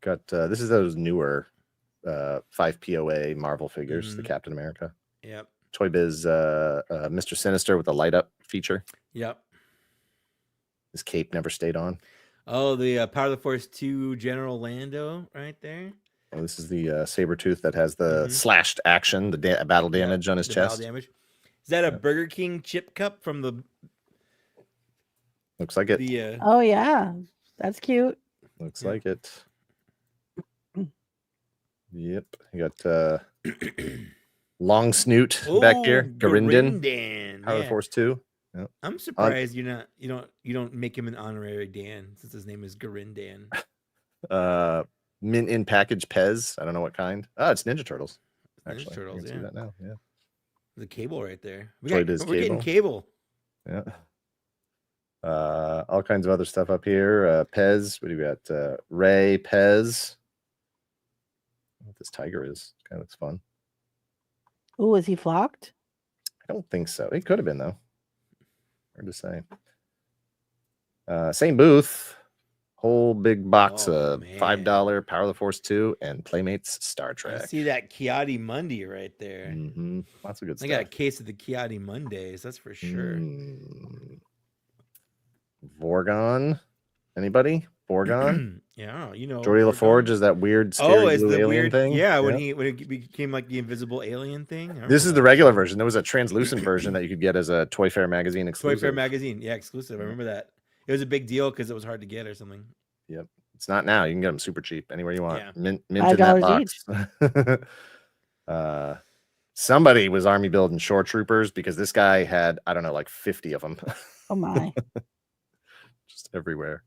Got this is those newer 5 POA Marvel figures, the Captain America. Yep. Toy Biz Mr. Sinister with the light up feature. Yep. His cape never stayed on. Oh, the Power of the Force 2 General Lando right there. Oh, this is the Sabretooth that has the slashed action, the battle damage on his chest. Battle damage. Is that a Burger King chip cup from the... Looks like it. Oh, yeah. That's cute. Looks like it. Yep. You got long snoot back here. Garinden. Power of the Force 2. Yep. I'm surprised you don't make him an honorary Dan since his name is Garinden. Mint in package Pez. I don't know what kind. Oh, it's Ninja Turtles. Actually, Ninja Turtles. see that now. Yeah. The cable right there. We're getting cable. Yeah. All kinds of other stuff up here. Pez. What do we got? Ray Pez. I don't know what this tiger is. Kind of looks fun. Oh, is he flocked? I don't think so. It could have been though. Hard to say. Same booth. Whole big box of $5 Power of the Force 2 and Playmates Star Trek. I see that Kiadi Monday right there. Lots of good stuff. I got a case of the Kiadi Mondays, that's for sure. Vorgon. Anybody? Vorgon? Yeah, Geordie LaForge is that weird scary blue alien thing. Yeah, when he became like the invisible alien thing. This is the regular version. There was a translucent version that you could get as a Toy Fair magazine exclusive. Toy Fair magazine, yeah, exclusive. I remember that. It was a big deal because it was hard to get or something. Yep. It's not now. You can get them super cheap anywhere you want. Yeah. Mint in that box. Somebody was army building Shore Troopers because this guy had, I don't know, like 50 of them. Oh my. Just everywhere.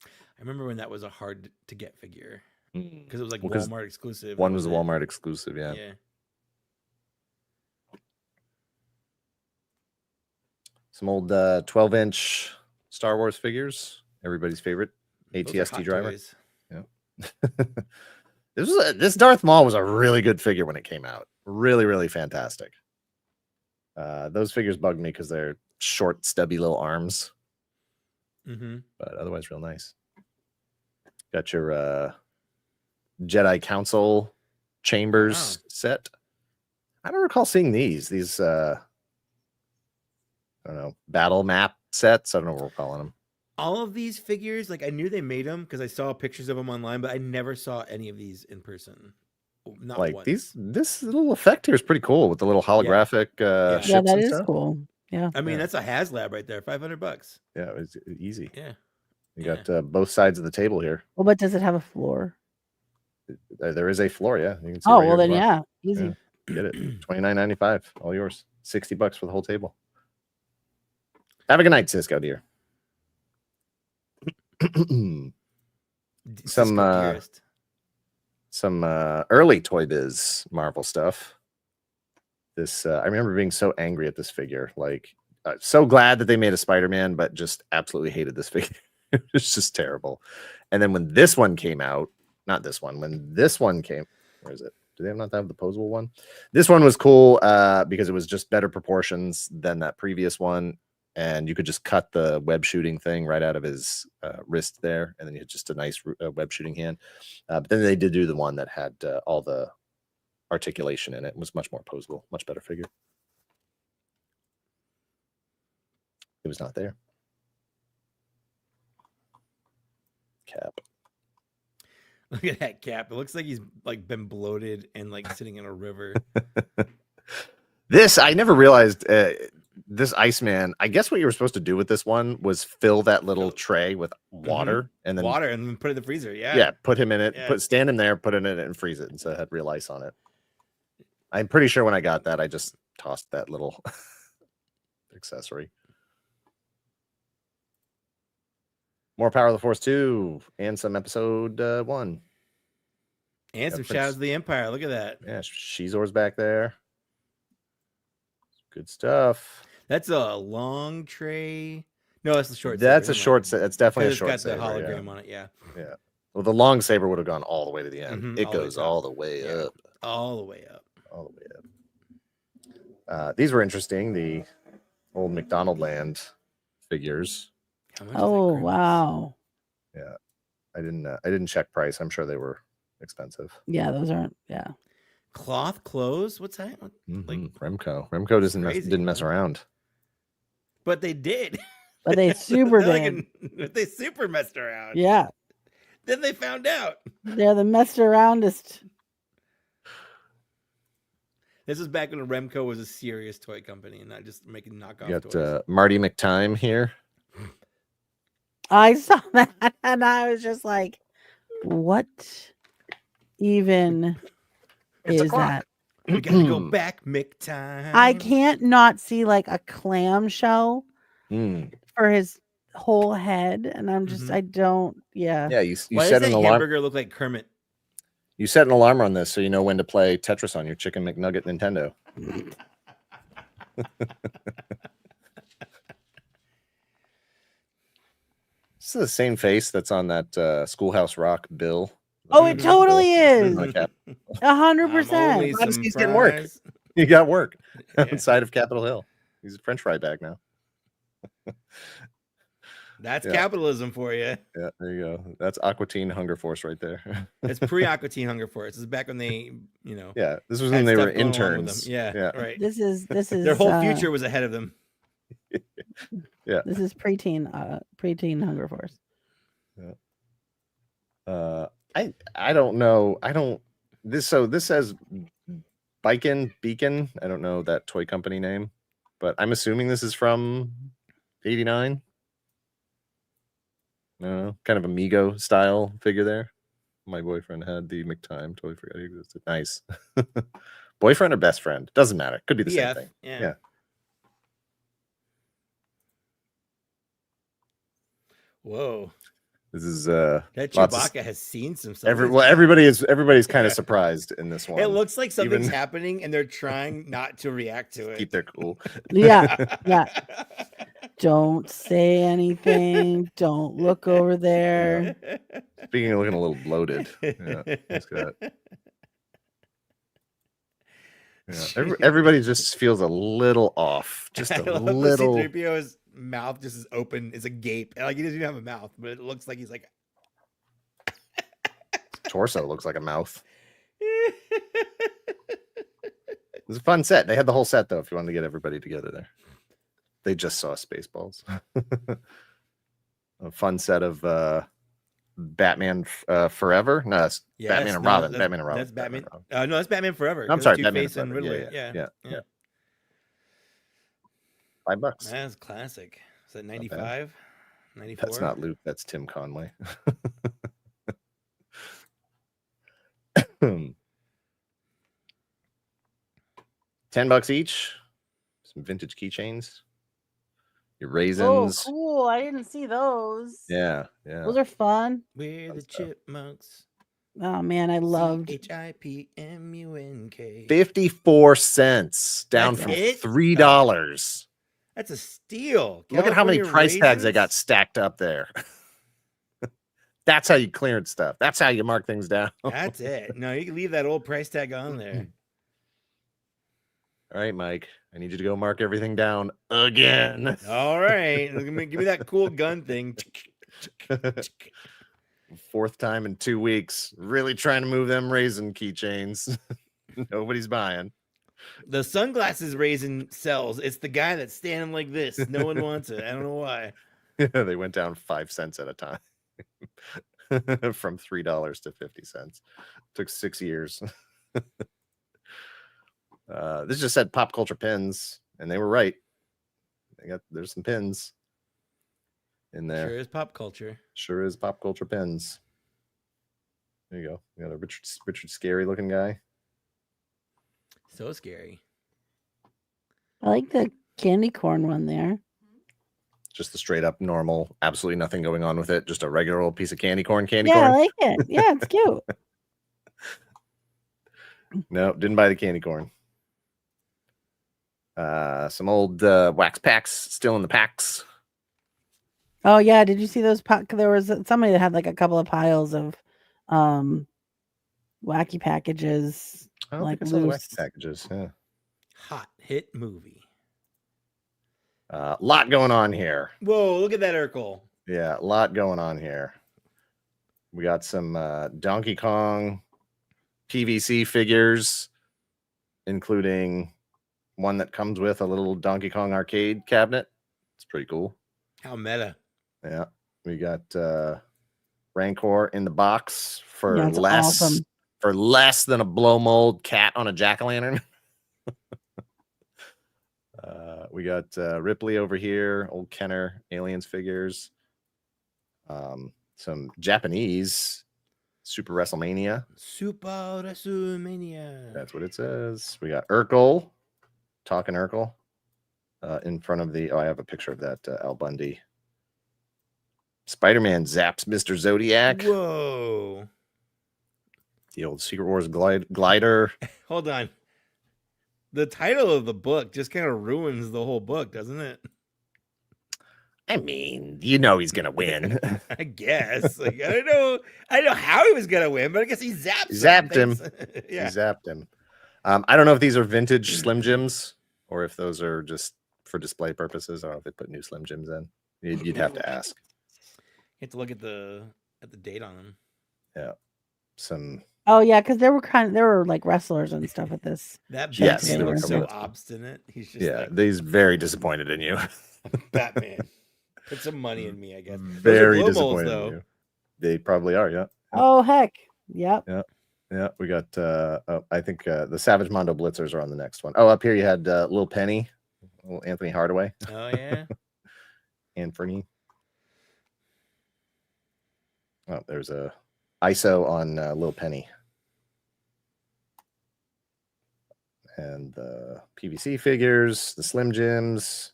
I remember when that was a hard to get figure because it was like Walmart exclusive. One was a Walmart exclusive, yeah. Some old 12-inch Star Wars figures. Everybody's favorite ATST driver. Toys. Yeah. This Darth Maul was a really good figure when it came out. Really, really fantastic. Those figures bugged me because they're short, stubby little arms. But otherwise, real nice. Got your Jedi Council Chambers set. I don't recall seeing these. These I don't know, battle map sets. I don't know what we're calling them. All of these figures, like I knew they made them because I saw pictures of them online, but I never saw any of these in person. Not like once. This little effect here is pretty cool with the little holographic ships. Yeah, that is stuff. cool. Yeah. I mean, that's a HasLab right there. $500. Yeah, it was easy. Yeah. You got both sides of the table here. Well, but does it have a floor? There is a floor, yeah. You can see well then, yeah, easy. Yeah. Get it. $29.95, all yours. $60 for the whole table. Have a good night, Cisco, dear. Some early Toy Biz Marvel stuff. This I remember being so angry at this figure. Like, so glad that they made a Spider-Man, but just absolutely hated this figure. It's just terrible. And then when this one came out, not this one, when this one came, where is it? Do they not have the posable one? This one was cool because it was just better proportions than that previous one. and you could just cut the web shooting thing right out of his wrist there, and then you had just a nice web shooting hand. But then they did do the one that had all the articulation in it. It was much more posable, much better figure. It was not there. Cap. Look at that cap. It looks like he's like been bloated and like sitting in a river. This, I never realized, this Iceman, I guess what you were supposed to do with this one was fill that little tray with water and then water and then put it in the freezer. Yeah. Yeah, put him in it, Yeah. stand him there, put it in it and freeze it. And so it had real ice on it. I'm pretty sure when I got that, I just tossed that little accessory. More Power of the Force 2 and some episode 1. And some Shadows of the Empire. Look at that. Yeah, Shizor's back there. Good stuff. That's a long tray. No, that's the short. That's saber. a short. That's definitely a short. It's got saber, the hologram on it. Yeah. Yeah. Well, the long saber would have gone all the way to the end. It all goes all the way up. All the way up. All the way up. These were interesting. The old McDonald Land figures. How much Oh wow. Yeah, I didn't check price. I'm sure they were expensive. Yeah, those aren't. Yeah. Cloth clothes. What's that? Like Remco. Remco didn't mess around. But they did. But they super did. They super messed around. Yeah. Then they found out. They're the messed aroundest. This is back when Remco was a serious toy company and not just making knockoff You toys. got Marty McTime here. I saw that and I was just like, what even is that? We gotta go back, McTime. I can't not see like a clamshell for his whole head. And I'm just, I don't, yeah. Yeah, you Why set does an that alarm. hamburger look like Kermit? You set an alarm on this so you know when to play Tetris on your Chicken McNugget Nintendo. This is the same face that's on that Schoolhouse Rock bill. Oh, it totally is. Like that. 100%. He's getting work. He got work outside of Capitol Hill. He's a French fry bag now. That's capitalism for you. Yeah, there you go. That's Aqua Teen Hunger Force right there. It's pre-Aqua Teen Hunger Force. This is back when they, Yeah, this was when they were stuff going on with interns. them. Yeah, right. This is Their whole future was ahead of them. Yeah. This is preteen Hunger Force. Yeah. I don't know. This says Beacon. I don't know that toy company name, but I'm assuming this is from 89. No, kind of Amigo style figure there. My boyfriend had the McTime toy, forgot he existed. Nice. Boyfriend or best friend? Doesn't matter. Could be the same thing. Yeah. Whoa. This is that Chewbacca has seen some stuff. Everybody's kind of surprised in this one. It looks like something's happening and they're trying not to react to it. Keep their cool. Yeah. Don't say anything. Don't look over there. Speaking of looking a little bloated. Yeah, that's good. Yeah. Everybody just feels a little off. Just a little. C-3PO's mouth just is open, is a gape. Like he doesn't even have a mouth, but it looks like he's like torso looks like a mouth. It was a fun set. They had the whole set though, if you wanted to get everybody together there. They just saw Spaceballs. A fun set of Batman Forever. No, that's Batman and Robin. Batman and Robin. That's Batman. No, that's Batman Forever. I'm sorry, Batman and Riddler. Yeah. $5. That's classic. Is that 95? 94? That's not Luke. That's Tim Conway. $10 each. Some vintage keychains. Your raisins. Oh, cool. I didn't see those. Yeah. Those are fun. We're the chipmunks. Oh, man. I loved CHIPMUNK. 54 cents. Down from $3. That's a steal. Look at how many price tags they got stacked up there. That's how you clearance stuff. That's how you mark things down. That's it. No, you can leave that old price tag on there. All right, Mike. I need you to go mark everything down again. All right. Give me that cool gun thing. 4th time in 2 weeks. Really trying to move them raisin keychains. Nobody's buying. The sunglasses raisin sells. It's the guy that's standing like this. No one wants it. I don't know why. They went down 5 cents at a time. From $3 to 50 cents. Took 6 years. This just said pop culture pins, and they were right. There's some pins in there. Sure is pop culture. Sure is pop culture pins. There you go. You got a Richard scary looking guy. So scary. I like the candy corn one there. Just the straight up normal, absolutely nothing going on with it. Just a regular old piece of candy corn. Yeah, I like it. Yeah, it's cute. No, didn't buy the candy corn. Some old wax packs still in the packs. Oh yeah, did you see those? There was somebody that had like a couple of piles of wacky packages. I don't like think I saw the loose wacky packages. Yeah. Hot hit movie. Lot going on here. Whoa, look at that Urkel. Yeah, a lot going on here. We got some Donkey Kong PVC figures, including one that comes with a little Donkey Kong arcade cabinet. It's pretty cool. How meta. Yeah. We got Rancor in the box for awesome. For less than a blow mold cat on a jack-o'-lantern. We got Ripley over here, old Kenner Aliens figures. Some Japanese Super WrestleMania. Super WrestleMania. That's what it says. We got Urkel, talking Urkel, in front of the. Oh, I have a picture of that Al Bundy. Spider-Man zaps Mr. Zodiac. Whoa. The old Secret Wars glider. Hold on. The title of the book just kind of ruins the whole book, doesn't it? I mean, you know he's gonna win. I guess. Like I don't know how he was gonna win, but I guess he zapped him. Yeah. He zapped him. I don't know if these are vintage Slim Jims or if those are just for display purposes. I don't know if they put new Slim Jims in. You'd have to ask. You have to look at the date on them. Yeah. Some. Oh yeah, because there were like wrestlers and stuff at this. That Yes, Batman they looks were. so obstinate. He's just Yeah, like, he's very disappointed in you. Batman. Put some money in me, I guess. Very Those are glow disappointed molds, in you. They probably are, yeah. Oh heck, yep. Yeah, we got I think the Savage Mondo Blitzers are on the next one. Oh, up here you had Lil Penny, little Anthony Hardaway. Oh yeah. Anthony. Oh, there's a ISO on Lil Penny. And the PVC figures, the Slim Jims.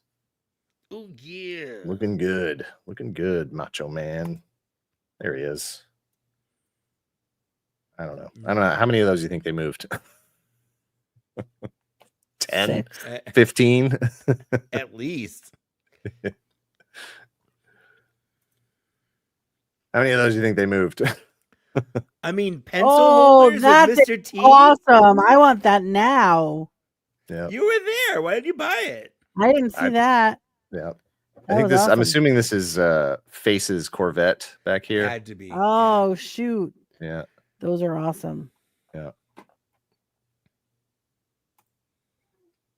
Oh yeah. Looking good. Looking good, Macho Man. There he is. I don't know. How many of those do you think they moved? 10? 15? At least. How many of those do you think they moved? I mean, pencil Oh, holders that's with Mr. T. awesome! I want that now. Yeah. You were there. Why did you buy it? I didn't see that. Yeah. That I think was this. awesome. I'm assuming this is Face's Corvette back here. Had to be. Oh shoot! Yeah. Those are awesome. Yeah.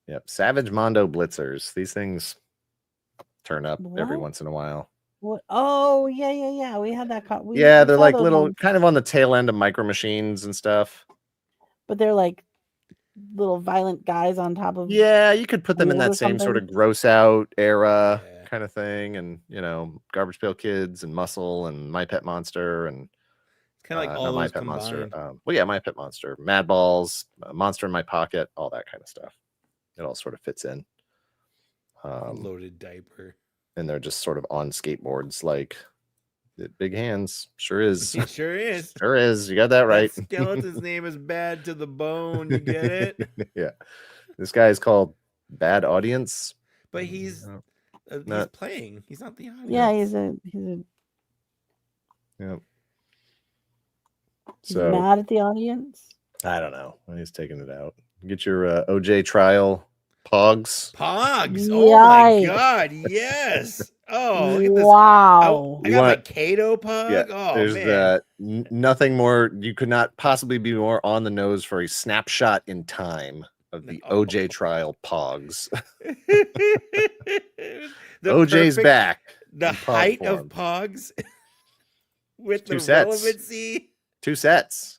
Yep. Savage Mondo Blitzers. These things turn up every What? once in a while. What? Oh yeah. We had that. Yeah, they're saw like those little, ones, kind of on the tail end of Micro Machines and stuff. but they're like little violent guys on top of. Yeah, you could put them in wheels that or same sort of something. gross out era Yeah. kind of thing, and Garbage Pail Kids and Muscle and My Pet Monster and It's kind of like all not My those Pet combined. Monster. Well, yeah, My Pet Monster, Mad Balls, Monster in My Pocket, all that kind of stuff. It all sort of fits in. Loaded diaper. And they're just sort of on skateboards, like big hands. Sure is. It sure is. Sure is. You got that right. That skeleton's name is Bad to the Bone. You get it? Yeah. This guy is called Bad Audience. But he's Not- playing. He's not the audience. Yeah, he's Yeah. he's So mad at the audience. I don't know. He's taking it out. Get your OJ trial Pogs. Pogs. Oh my God. Yes. Oh, look at this. Wow. I got my Kato Pog. Yeah, Oh, there's man. Nothing more. You could not possibly be more on the nose for a snapshot in time of the OJ trial Pogs. OJ's back. The height of Pogs with the relevancy. 2 sets.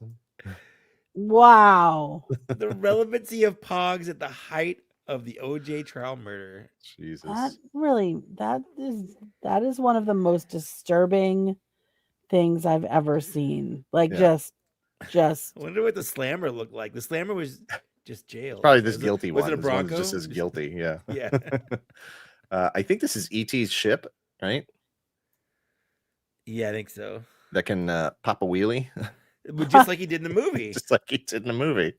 Wow. The relevancy of Pogs at the height of the OJ trial murder. Jesus. That is one of the most disturbing things I've ever seen. Like just I wonder what the slammer looked like. The slammer was just jailed. Probably this guilty one. Was it a Bronco? Just as guilty, yeah. Yeah. I think this is E.T.'s ship, right? Yeah, I think so. That can pop a wheelie. Just like he did in the movie. Just like he did in the movie.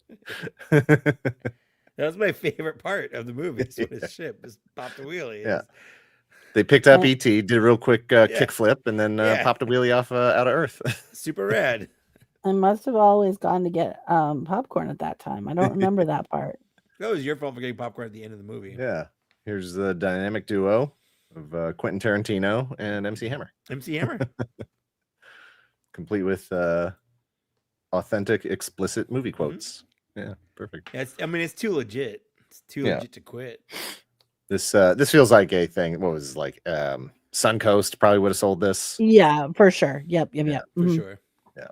That was my favorite part of the movie. When his ship just popped a wheelie. Yeah. They picked up ET, did a real quick kick flip, and then popped a wheelie off out of Earth. Super rad. I must have always gone to get popcorn at that time. I don't remember that part. That was your fault for getting popcorn at the end of the movie. Yeah. Here's the dynamic duo of Quentin Tarantino and MC Hammer. MC Hammer. Complete with authentic, explicit movie quotes. Yeah, perfect. Yeah, it's too legit. It's too legit to quit. This feels like a thing. What was it, like Suncoast probably would have sold this. Yeah, for sure. Yep. For sure. Yeah.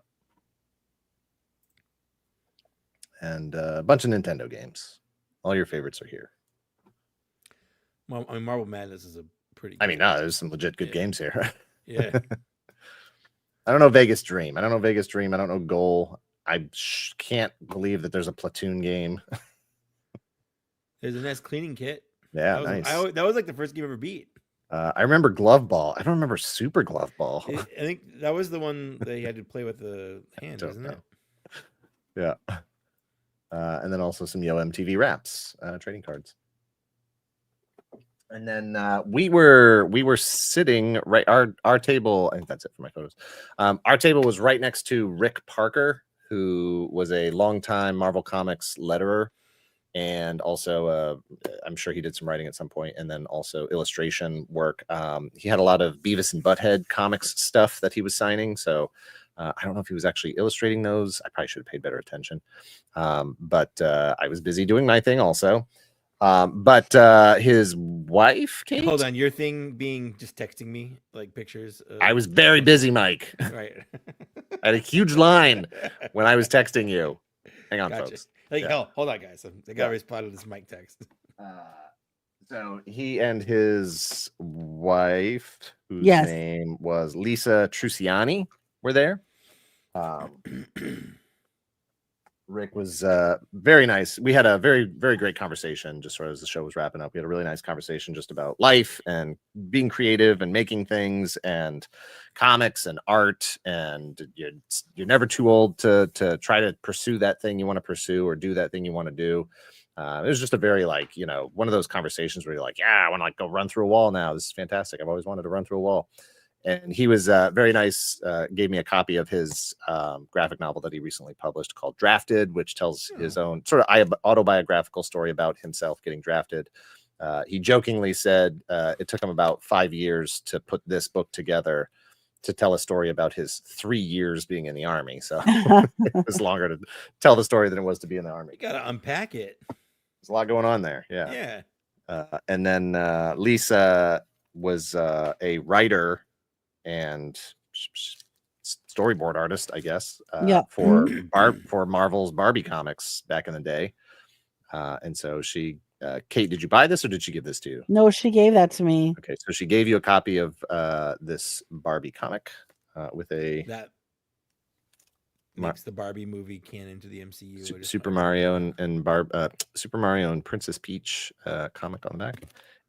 And a bunch of Nintendo games. All your favorites are here. Well, I mean, Marble Madness is a pretty. I mean, no, there's some legit good games here. Yeah. I don't know Vegas Dream. I don't know Goal. I can't believe that there's a Platoon game. There's a nice cleaning kit. Yeah, nice. That was like the first game I ever beat. I remember Glove Ball. I don't remember Super Glove Ball. I think that was the one that you had to play with the hand, isn't it? Yeah. And then also some Yo MTV Raps trading cards. And then we were sitting right our table. I think that's it for my photos. Our table was right next to Rick Parker, who was a longtime Marvel Comics letterer, and also I'm sure he did some writing at some point, and then also illustration work. He had a lot of Beavis and Butthead comics stuff that he was signing. So I don't know if he was actually illustrating those. I probably should have paid better attention. But I was busy doing my thing also. But his wife, Kate. Hold on, your thing being just texting me like pictures. I was very busy, Mike. Right. I had a huge line when I was texting you. Hang on, folks. Like, hold on, guys. I got to respond to this Mike text. So he and his wife, whose name was Lisa Truciani, were there. Rick was very nice. We had a very, very great conversation just sort of as the show was wrapping up. We had a really nice conversation just about life and being creative and making things and comics and art. And you're never too old to try to pursue that thing you want to pursue or do that thing you want to do. It was just a very one of those conversations where you're like, yeah, I want to go run through a wall now. This is fantastic. I've always wanted to run through a wall. And he was very nice, gave me a copy of his graphic novel that he recently published called Drafted, which tells his own sort of autobiographical story about himself getting drafted. He jokingly said it took him about 5 years to put this book together to tell a story about his 3 years being in the Army. So it was longer to tell the story than it was to be in the Army. You got to unpack it. There's a lot going on there. Yeah. And then Lisa was a writer and storyboard artist, I guess, for Marvel's Barbie comics back in the day. And so she, Kate, did you buy this or did she give this to you? No, she gave that to me. Okay, so she gave you a copy of this Barbie comic with that makes the Barbie movie canon to the MCU. Super Mario and Super Mario and Princess Peach comic on the back.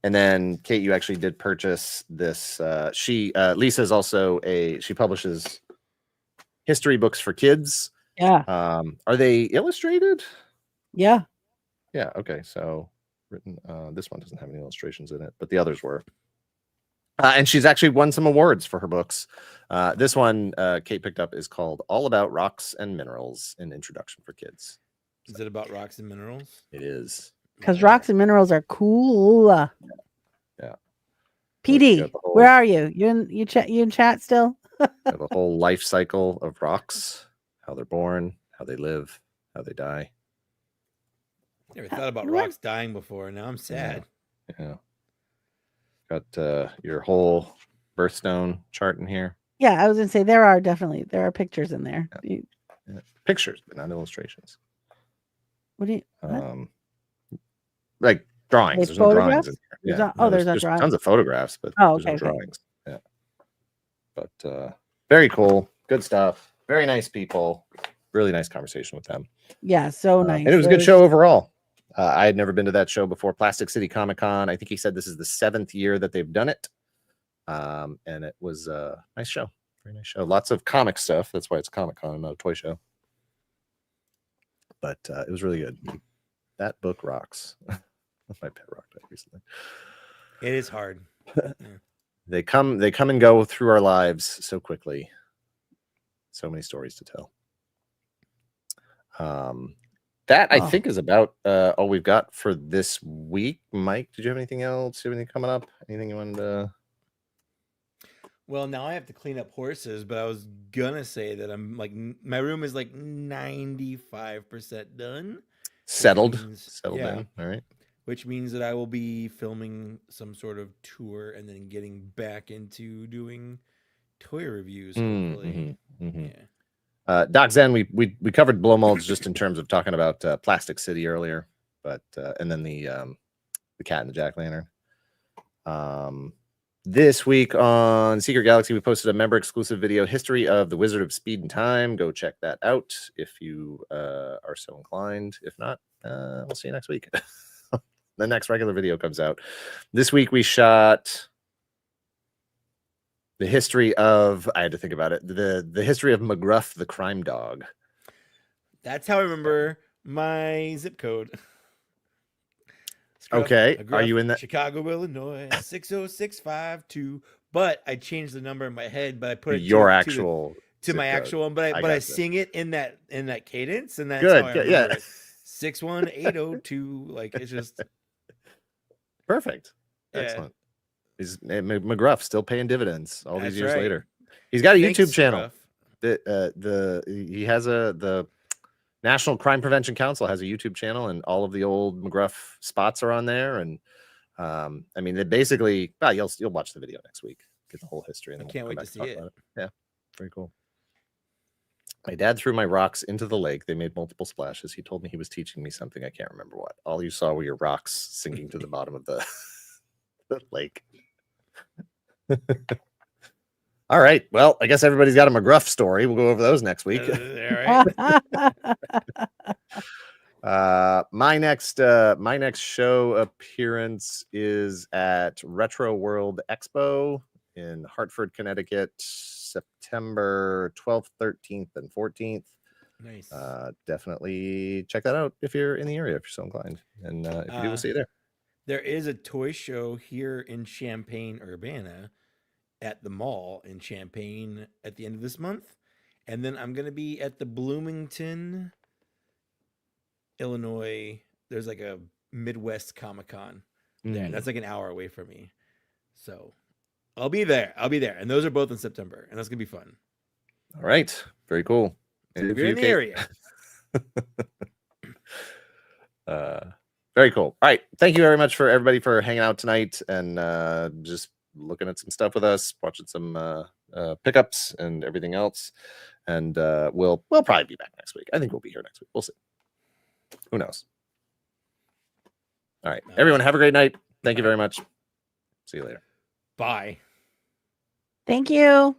And then Kate, you actually did purchase this. Lisa is also she publishes history books for kids. Yeah. Are they illustrated? Yeah. Yeah. Okay. So written. This one doesn't have any illustrations in it, but the others were. And she's actually won some awards for her books. This one Kate picked up is called All About Rocks and Minerals: An Introduction for Kids. Is it about rocks and minerals? It is. Because rocks and minerals are cool. Yeah. PD, where are you? You in chat still? Have a whole life cycle of rocks, how they're born, how they live, how they die. Never thought about rocks dying before. Now I'm sad. Yeah. Got your whole birthstone chart in here. Yeah, I was gonna say there are pictures in there. Yeah. Pictures, but not illustrations. What do you like drawings? There's no drawings in here. There's no drawings. Tons of photographs, but there's no drawings. Yeah. But very cool, good stuff. Very nice people. Really nice conversation with them. Yeah, so nice. And it was a good show overall. I had never been to that show before. Plastic City Comic-Con. I think he said this is the 7th year that they've done it. And it was a nice show. Very nice show. Lots of comic stuff. That's why it's Comic-Con, not a toy show. But it was really good. That book rocks. My pet rocked it recently. It is hard. They come and go through our lives so quickly. So many stories to tell. That I think is about all we've got for this week. Mike, did you have anything else? Anything coming up? Anything you wanted to? Well, now I have to clean up horses, but I was gonna say that I'm like my room is like 95% done. Settled yeah, down. All right. Which means that I will be filming some sort of tour and then getting back into doing toy reviews. Hopefully. Yeah. Doc Zen, we covered blow molds just in terms of talking about Plastic City earlier, but and then the Cat and the Jack-o'-lantern. This week on Secret Galaxy, we posted a member exclusive video, History of the Wizard of Speed and Time. Go check that out if you are so inclined. If not, we'll see you next week. The next regular video comes out. This week we shot the history of, I had to think about it, the history of McGruff the crime dog. That's how I remember my zip code. Okay, McGruff, are you in that? Chicago, Illinois, 60652. But I changed the number in my head, but I put it your actual to my actual one, but I sing it in that cadence, and that's good. How I remember it. 61802. Like it's just perfect. Excellent. He's McGruff still paying dividends all these years later. He's got a YouTube channel. He has the National Crime Prevention Council has a YouTube channel, and all of the old McGruff spots are on there. And I mean, they basically, you'll watch the video next week, get the whole history, and then I can't wait to see it. Yeah, very cool. My dad threw my rocks into the lake. They made multiple splashes. He told me he was teaching me something. I can't remember what. All you saw were your rocks sinking to the bottom of the lake. All right. Well, I guess everybody's got a McGruff story. We'll go over those next week. All right. My next show appearance is at Retro World Expo in Hartford, Connecticut, September 12th, 13th, and 14th. Nice. Definitely check that out if you're in the area, if you're so inclined. And if you do, we'll see you there. There is a toy show here in Champaign, Urbana at the mall in Champaign at the end of this month. And then I'm going to be at the Bloomington, Illinois. There's like a Midwest Comic-Con there. That's like an hour away from me. So I'll be there. And those are both in September. And that's going to be fun. All right. Very cool. So if you're in the area. Very cool. All right. Thank you very much for everybody for hanging out tonight and just looking at some stuff with us, watching some pickups and everything else. And we'll probably be back next week. I think we'll be here next week. We'll see. Who knows? All right. Everyone, have a great night. Thank you very much. See you later. Bye. Thank you.